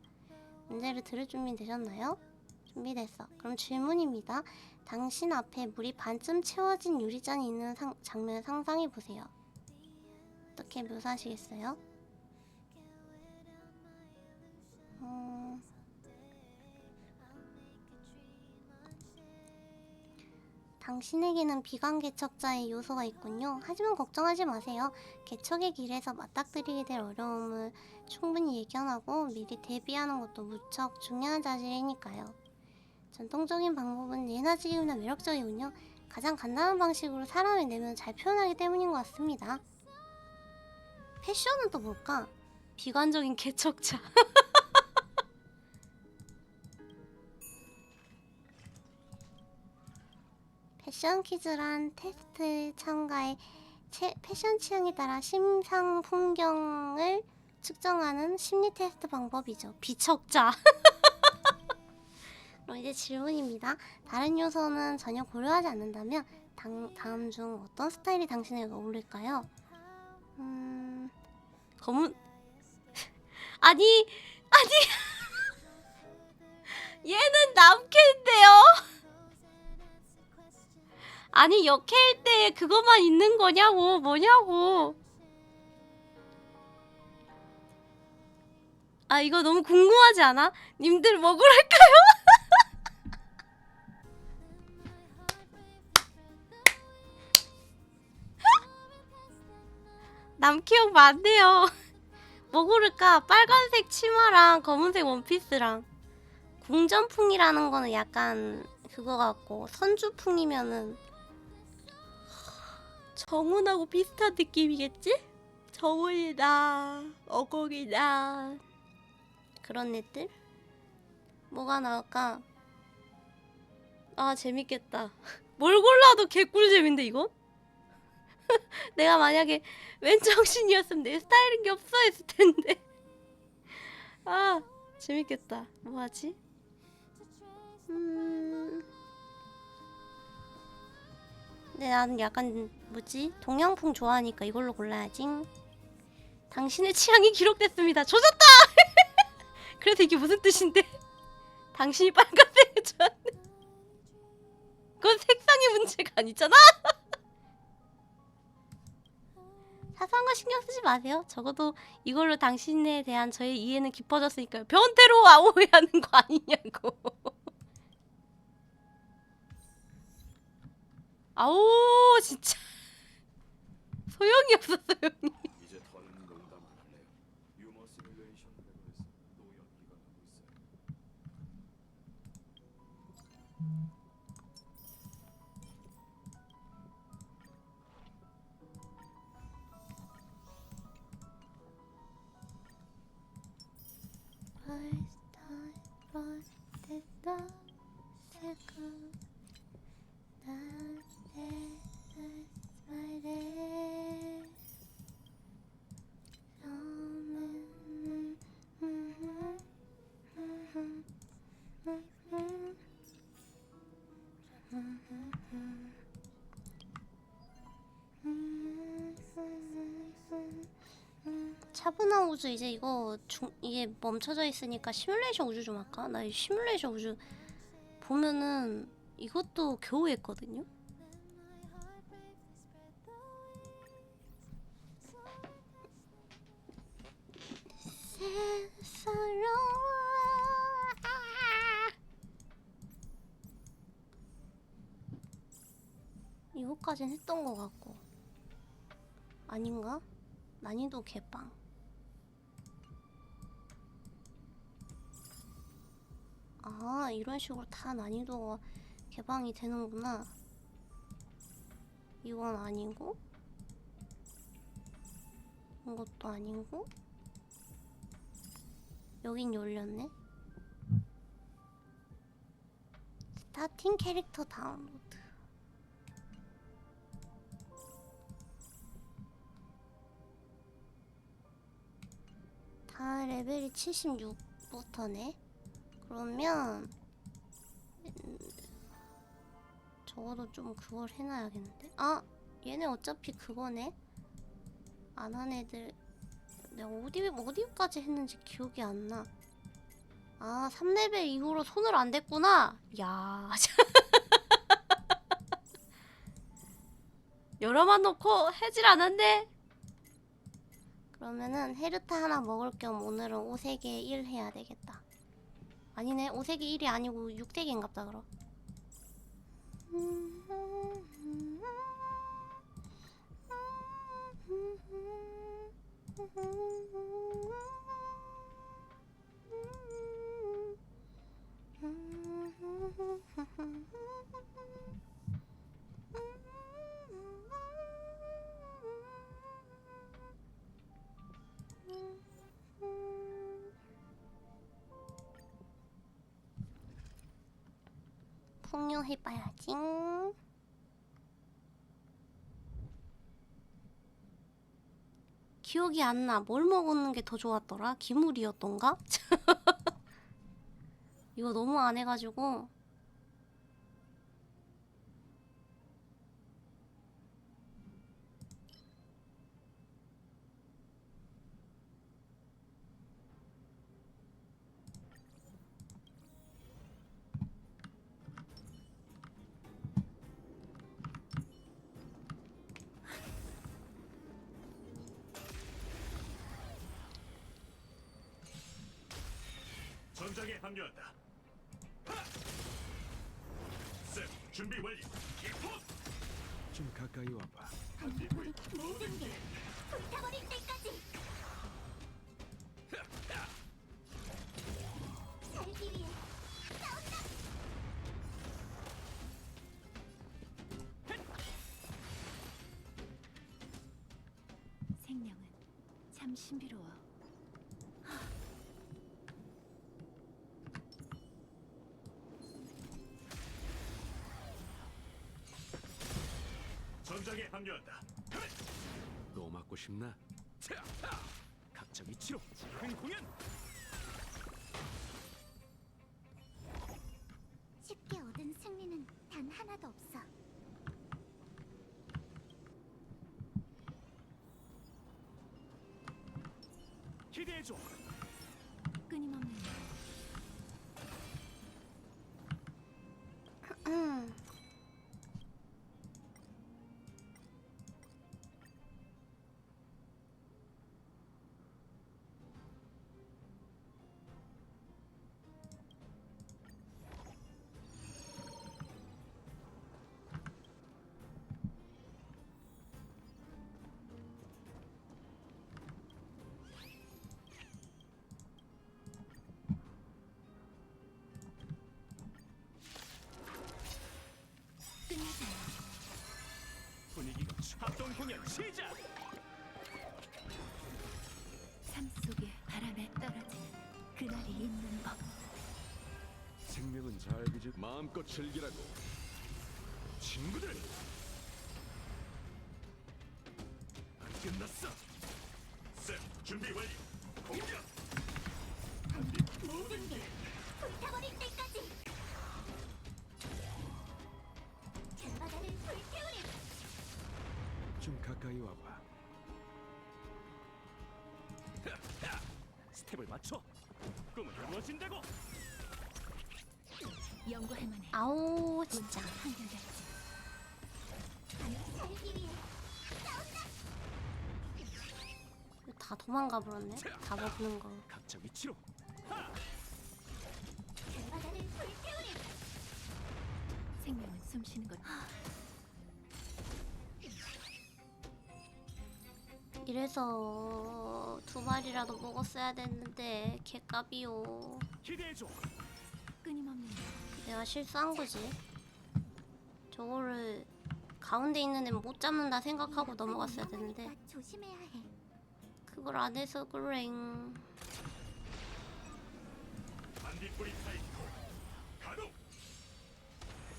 문제를 들을 준비 되셨나요? 준비됐어. 그럼 질문입니다. 당신 앞에 물이 반쯤 채워진 유리잔이 있는 장면을 상상해보세요. 어떻게 묘사하시겠어요? 당신에게는 비관개척자의 요소가 있군요. 하지만 걱정하지 마세요. 개척의 길에서 맞닥뜨리게 될 어려움을 충분히 예견하고 미리 대비하는 것도 무척 중요한 자질이니까요. 전통적인 방법은 예나 지금이나 매력적이군요. 가장 간단한 방식으로 사람의 내면을 잘 표현하기 때문인 것 같습니다. 패션은 또 뭘까? 비관적인 개척자. 패션 퀴즈란 테스트 참가의 패션 취향에 따라 심상 풍경을 측정하는 심리 테스트 방법이죠. 비척자. 그럼 이제 질문입니다. 다른 요소는 전혀 고려하지 않는다면 다음 중 어떤 스타일이 당신에게 어울릴까요? 검은 아니 얘는 남캐인데요? 아니 여캐일 때 그것만 있는 거냐고 뭐냐고. 아 이거 너무 궁금하지 않아? 님들 먹으랄까요? 남캐형 많네요. 뭐 고를까? 빨간색 치마랑 검은색 원피스랑. 궁전풍이라는 거는 약간 그거 같고 선주풍이면은 정훈하고 비슷한 느낌이겠지? 정훈이다 어공이다 그런 애들? 뭐가 나올까? 아 재밌겠다. 뭘 골라도 개꿀잼인데 이거? 내가 만약에 왼정신이었으면 내 스타일인 게 없어 했을 텐데. 아 재밌겠다. 뭐하지? 근데 나는 약간 뭐지? 동양풍 좋아하니까 이걸로 골라야지. 당신의 취향이 기록됐습니다. 조졌다! 그래서 이게 무슨 뜻인데? 당신이 빨간색을 좋아하네. 그건 색상의 문제가 아니잖아? 사소한 거 신경 쓰지 마세요. 적어도 이걸로 당신에 대한 저의 이해는 깊어졌으니까요. 변태로 오해하는 거 아니냐고. 아우 진짜 소용이 없어 소용이. 이제 더는 농담 안 할래요. 유머 시뮬레이션 레벨에서 노연기가 나고 있어요. 차분한 우주 이제 이게 멈춰져 있으니까 시뮬레이션 우주 좀 할까? 나 이 시뮬레이션 우주 보면은 이것도 겨우 했거든요? 이거까진 했던 것 같고 아닌가? 난이도 개빵. 아 이런 식으로 다 난이도가 개방이 되는구나. 이건 아니고 이것도 아니고 여긴 열렸네. 스타팅 캐릭터 다운로드. 다 레벨이 76부터네. 그러면 적어도 좀 그걸 해놔야겠는데? 아! 얘네 어차피 그거네? 안 한 애들 내가 어디까지 했는지 기억이 안 나. 아 3레벨 이후로 손을 안 댔구나? 야 열어만 놓고 해질 않았네? 그러면은 헤르타 하나 먹을 겸 오늘은 5세계 1 해야 되겠다. 아니네 5세계 1이 아니고 6세계인갑다 그럼. 풍요해봐야지. 기억이 안 나. 뭘 먹는 게 더 좋았더라? 기물이었던가? 이거 너무 안 해가지고. 전장에 합류한다. 셋, 준비 완료. 기포! 좀 가까이 와봐. 반딧불이 모든 게 불타버릴 때까지 살기 위해 싸운다. 생명은 참 신비로워. 전장에 합류한다. 또 맞고 싶나? 각적 이치로 큰 공연. 쉽게 얻은 승리는 단 하나도 없어. 기대해줘. 끊임없는 끝나지 않아. 분위기가 합동 공연 시작. 삶 속에 바람에 떨어지는 그날이 있는 법. 생명은 잘 빚을 마음껏 즐기라고. 친구들, 안 끝났어. 셋, 준비 완료. 공격. 모든 게 불타버릴 때까지. 길바다를 불태우리. 좀 가까이 와봐. 스텝을 맞춰. 꿈은 이루어진다고. 연구할 만해. 아오 진짜. 한결같이. 살기 위해 싸운다. 다 도망가 버렸네. 다 먹는 거. 각적 이치로. 길바다를 불태우리. 생명은 숨쉬는 것. 이래서 2마리라도 먹었어야 됐는데 개값이요. 기대해줘. 끊임없는 내가 실수한 거지. 저거를 가운데 있는 애 못 잡는다 생각하고 넘어갔어야 되는데 조심해야 해. 그걸 안 해서 그랭. 반딧불이 타이코. 가동.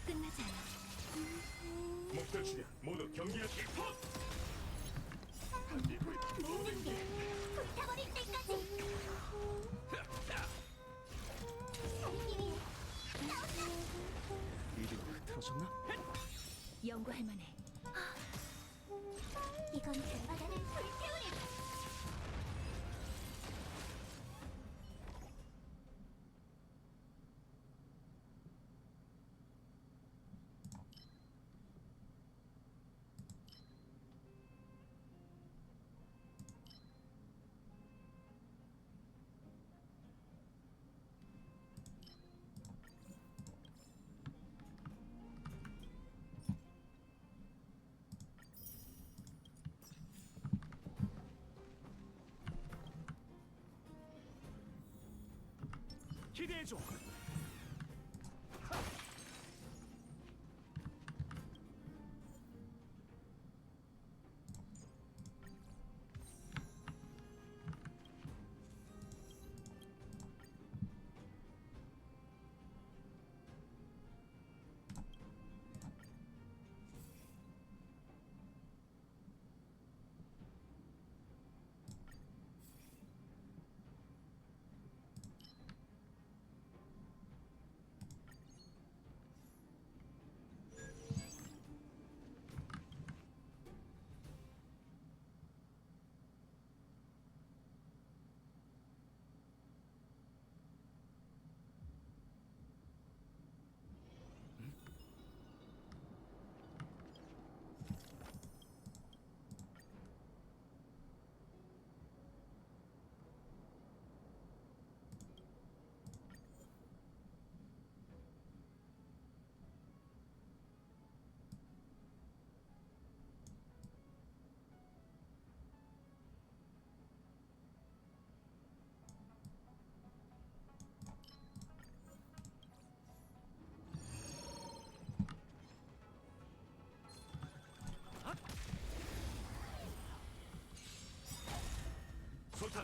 끝나지 않아. 목표 출현 모두 경기할 기포. 모든 게 불타버릴 때까지. 살기 위해 리듬이 흐트러졌나? 연구할 만해. 이건 길바다를 불태우리. 기대해줘.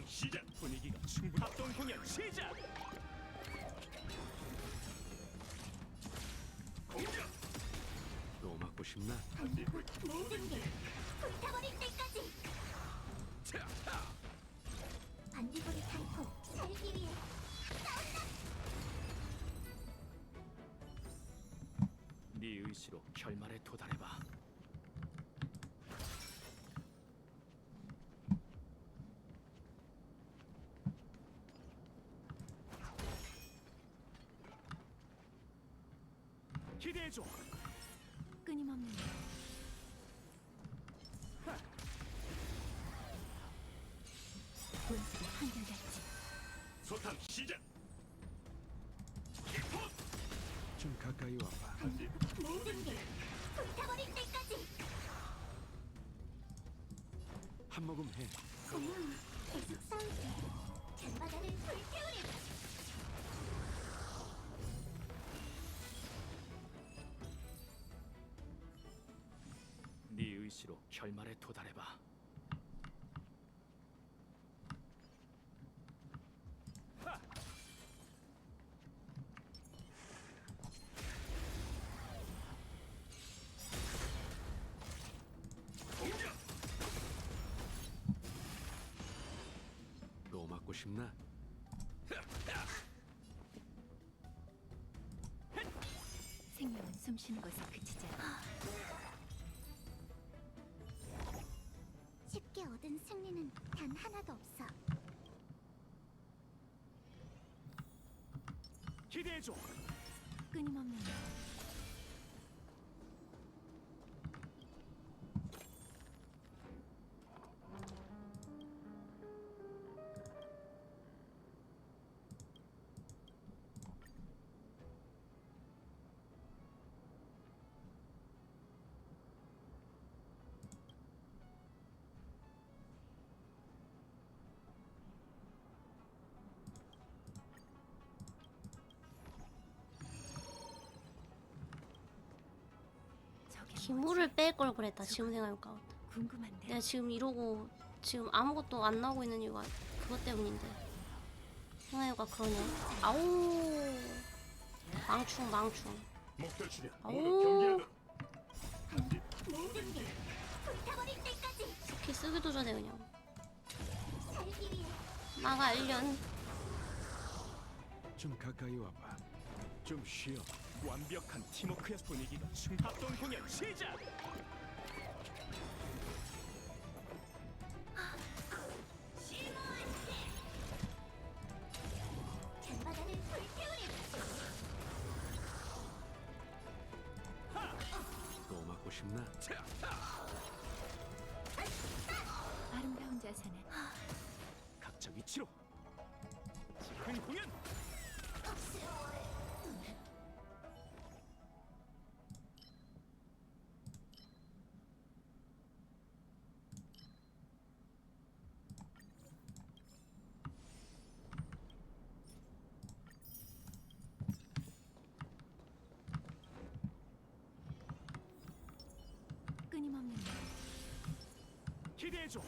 시작. 분위기가 충분. 합동 공연 시작. 공격. 또 맞고 싶나? 모든 게 불타버릴 때까지. 반딧불이 타이포 살기 위해 네 의지로 결말에 도달해봐. 기대해줘. 끊임없는 본색의 한결같이 소탕 시작. 좀 가까이 와봐. 모든 게 불타버릴 때까지. 한 모금 해. 고마워. 계속 싸울게. 잔바다를 불태우리. 네 의지로 결말에 도달해봐. 또 맞고 싶나? 생명은 숨쉬는 것에 그치지 않아. 쉽게 얻은 승리는 단 하나도 없어. 기대해줘. 끊임없는 기물을 뺄 걸 그랬다. 지금 생각해보니까 궁금한데. 내가 지금 이러고 지금 아무것도 안 나오고 있는 이유가 그것 때문인데. 생각해보니까 그러네. 아우 망충. 목표 출현. 아우 모든 게 불타버릴 때까지. 스킬 쓰기도 전에 그냥 살기 위해 나가련. 좀 가까이 와봐. 좀 쉬어. 완벽한 팀워크의 분위기가 합동 공연 시작. 잔바다를 불태우리. 또 맞고 싶나? 아름다운 자세는 각자 위치로. 지금 공연. 끊임없는 기대해줘.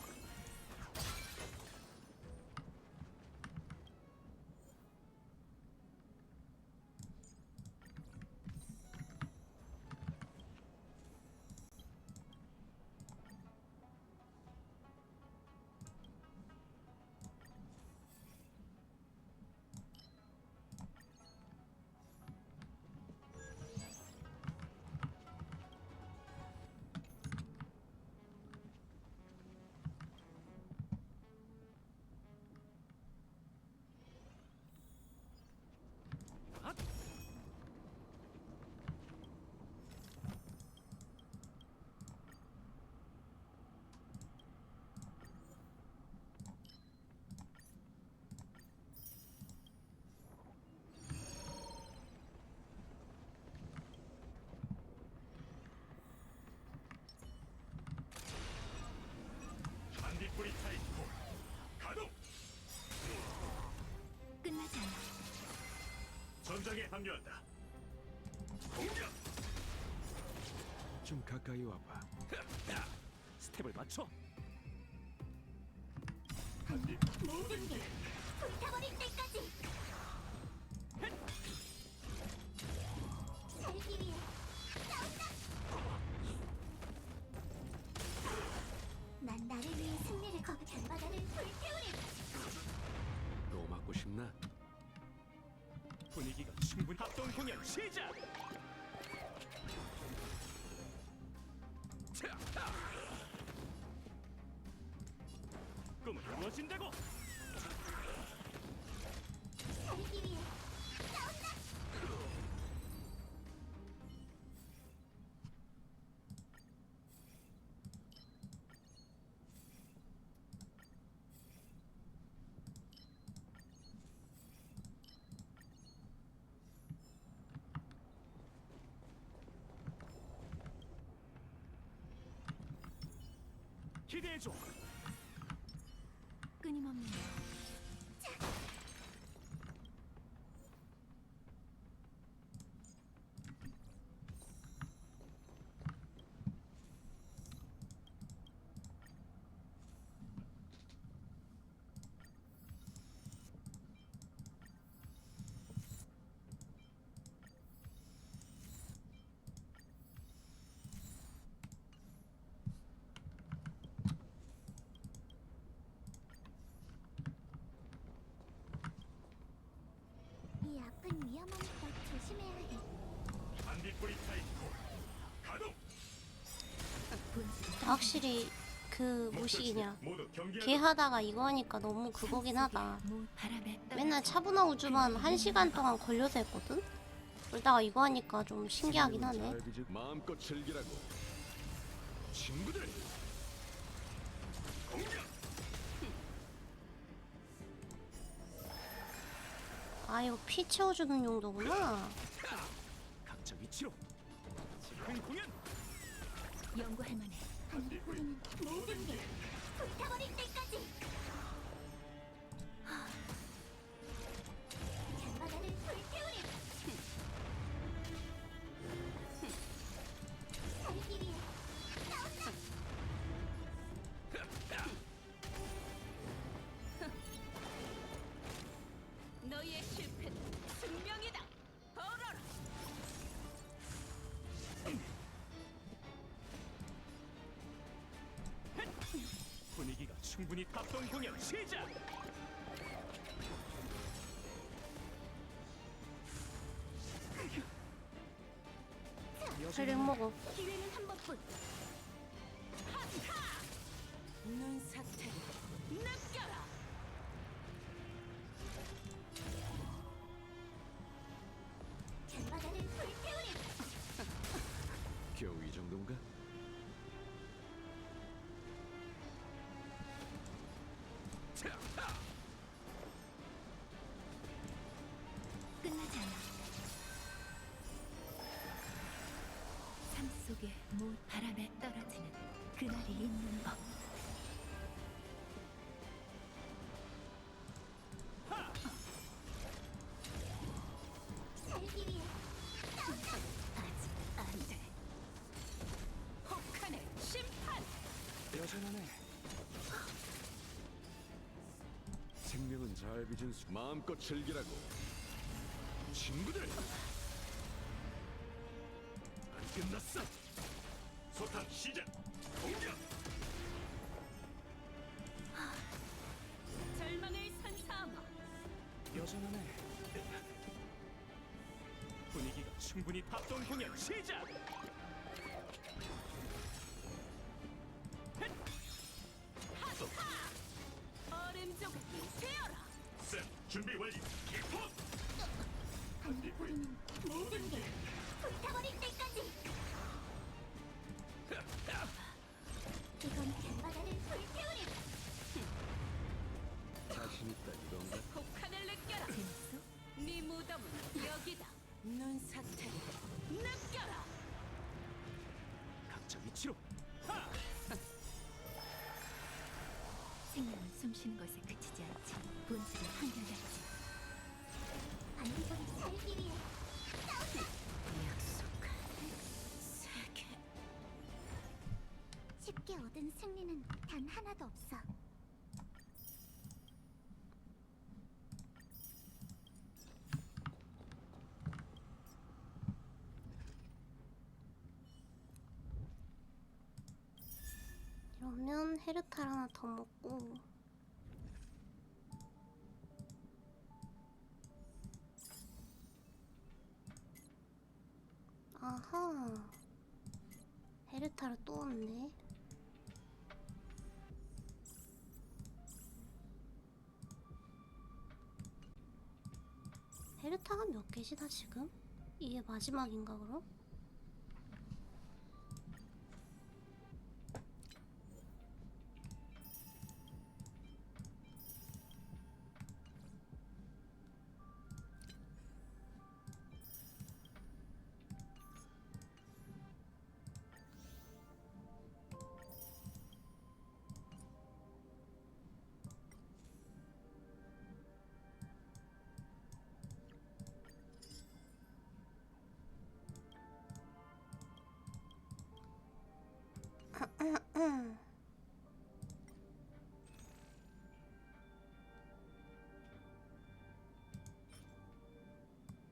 반딧불이 타이포 가동. 끝나지 않아. 전장에 합류한다. 공격. 좀 가까이 와봐. 스텝을 맞춰. 모든 게 불타버릴 때까지. 살기 위해 싸운다. 난 나를 위해 승리를 거둔 바다를 불태우리. 또 맞고 싶나? 분위기가 충분히 합동 공연 시작! 꿈은 이루어진다고! 살기 위해 싸운다. 기대해줘! 끊임없는 이 앞은 위험하니까 조심해야 해. 반딧불이 타이코 가동! 확실히 그 뭐시기냐 모두 경기하자! 걔 하다가 이거 하니까 너무 그거긴 하다. 바람에 맨날 차분화 우주만 1시간 동안 걸려서 했거든? 그러다가 이거 하니까 좀 신기하긴 하네. 마음껏 즐기라고. 친구들. 공격. 아 이거 피 채워주는 용도구나. 각자 위치로. 집행 공연. 연구할 만해. 우리는 모든 게 불타버릴 때까지. 바다를 불태우리. 살기 위해 싸운다. 너희의 실패는 숙명이다. 벌어라. 분위기가 충분히 합동 공연 시작! 혈액 먹어. 기회는 한 번뿐. 눈 사태를 느껴라. 바다를 불태우리. 겨우 이 정도인가? 끝나지 않아. 삶 속에 바람에 떨어지는 그날이 있는 법. 살기 위해 싸운다. 아직 안 돼. 혹한의 심판. 여전하네. 생명은 잘 빚은 마음껏 즐기라고. 친구들. 안 끝났어. 소탕 시작. 공격. 절망을 선사하마. 여전하네. 분위기가 충분히 합동 공연 시작. 얼음 조각이 되어라. 셋 준비 완료. 기포. 우리는 모든 게 불타버릴 때까지. 이건 바다를 불태우리. 자신 있다 이건가? 혹한을 느껴라. 재밌어? 네 무덤은 여기다. 눈 사태를 느껴라. 각자 위치로. 생명은 숨쉬는 것에 그치지 않지. 본질은 한결같지. 반딧불이 살기 위해 싸운다. 약속한 세계. 쉽게 얻은 승리는 단 하나도 없어. 그러면 헤르탈 하나 더 먹고 아하 헤르탈을 또 얻네. 헤르타가 몇 개시다 지금? 이게 마지막인가 그럼?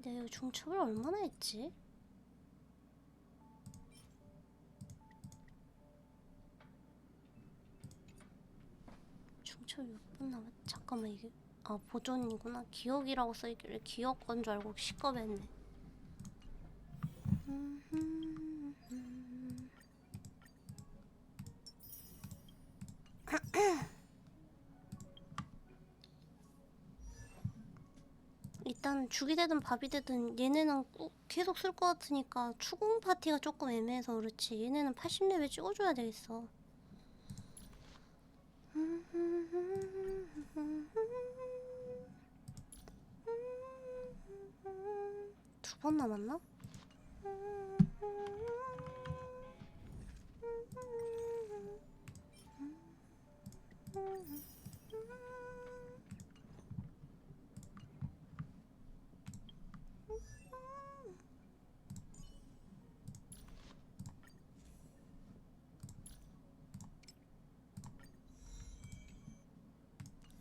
내가 이거 중첩을 얼마나 했지? 중첩 몇 분 남았... 잠깐만 이게... 아 보존이구나. 기억이라고 써있길래 기억 건 줄 알고 시겁했네. 일단 죽이 되든 밥이 되든 얘네는 꼭 계속 쓸 것 같으니까 추궁 파티가 조금 애매해서 그렇지. 얘네는 80레벨 찍어줘야 되겠어. 두 번 남았나?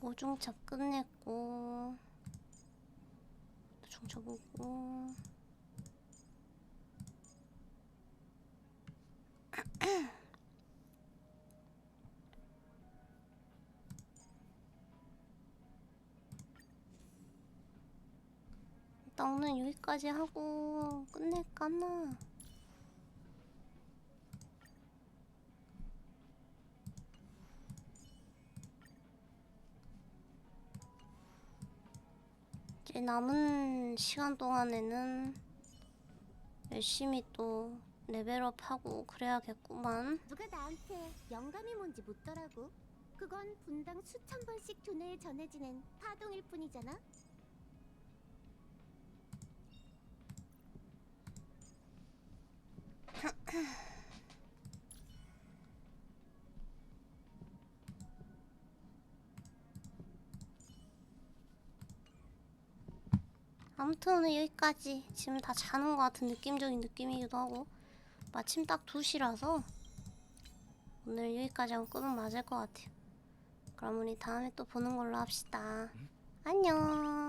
오중첩 끝냈고 중첩보고 일단 오늘 여기까지 하고 끝낼까나. 이제 남은 시간 동안에는 열심히 또 레벨업하고 그래야겠구만. 누가 나한테 영감이 뭔지 묻더라고. 그건 분당 수천 번씩 두뇌에 전해지는 파동일 뿐이잖아. 아무튼 오늘 여기까지. 지금 다 자는 것 같은 느낌적인 느낌이기도 하고 마침 딱 2시라서 오늘 여기까지 하고 끄면 맞을 것 같아요. 그럼 우리 다음에 또 보는 걸로 합시다. 안녕.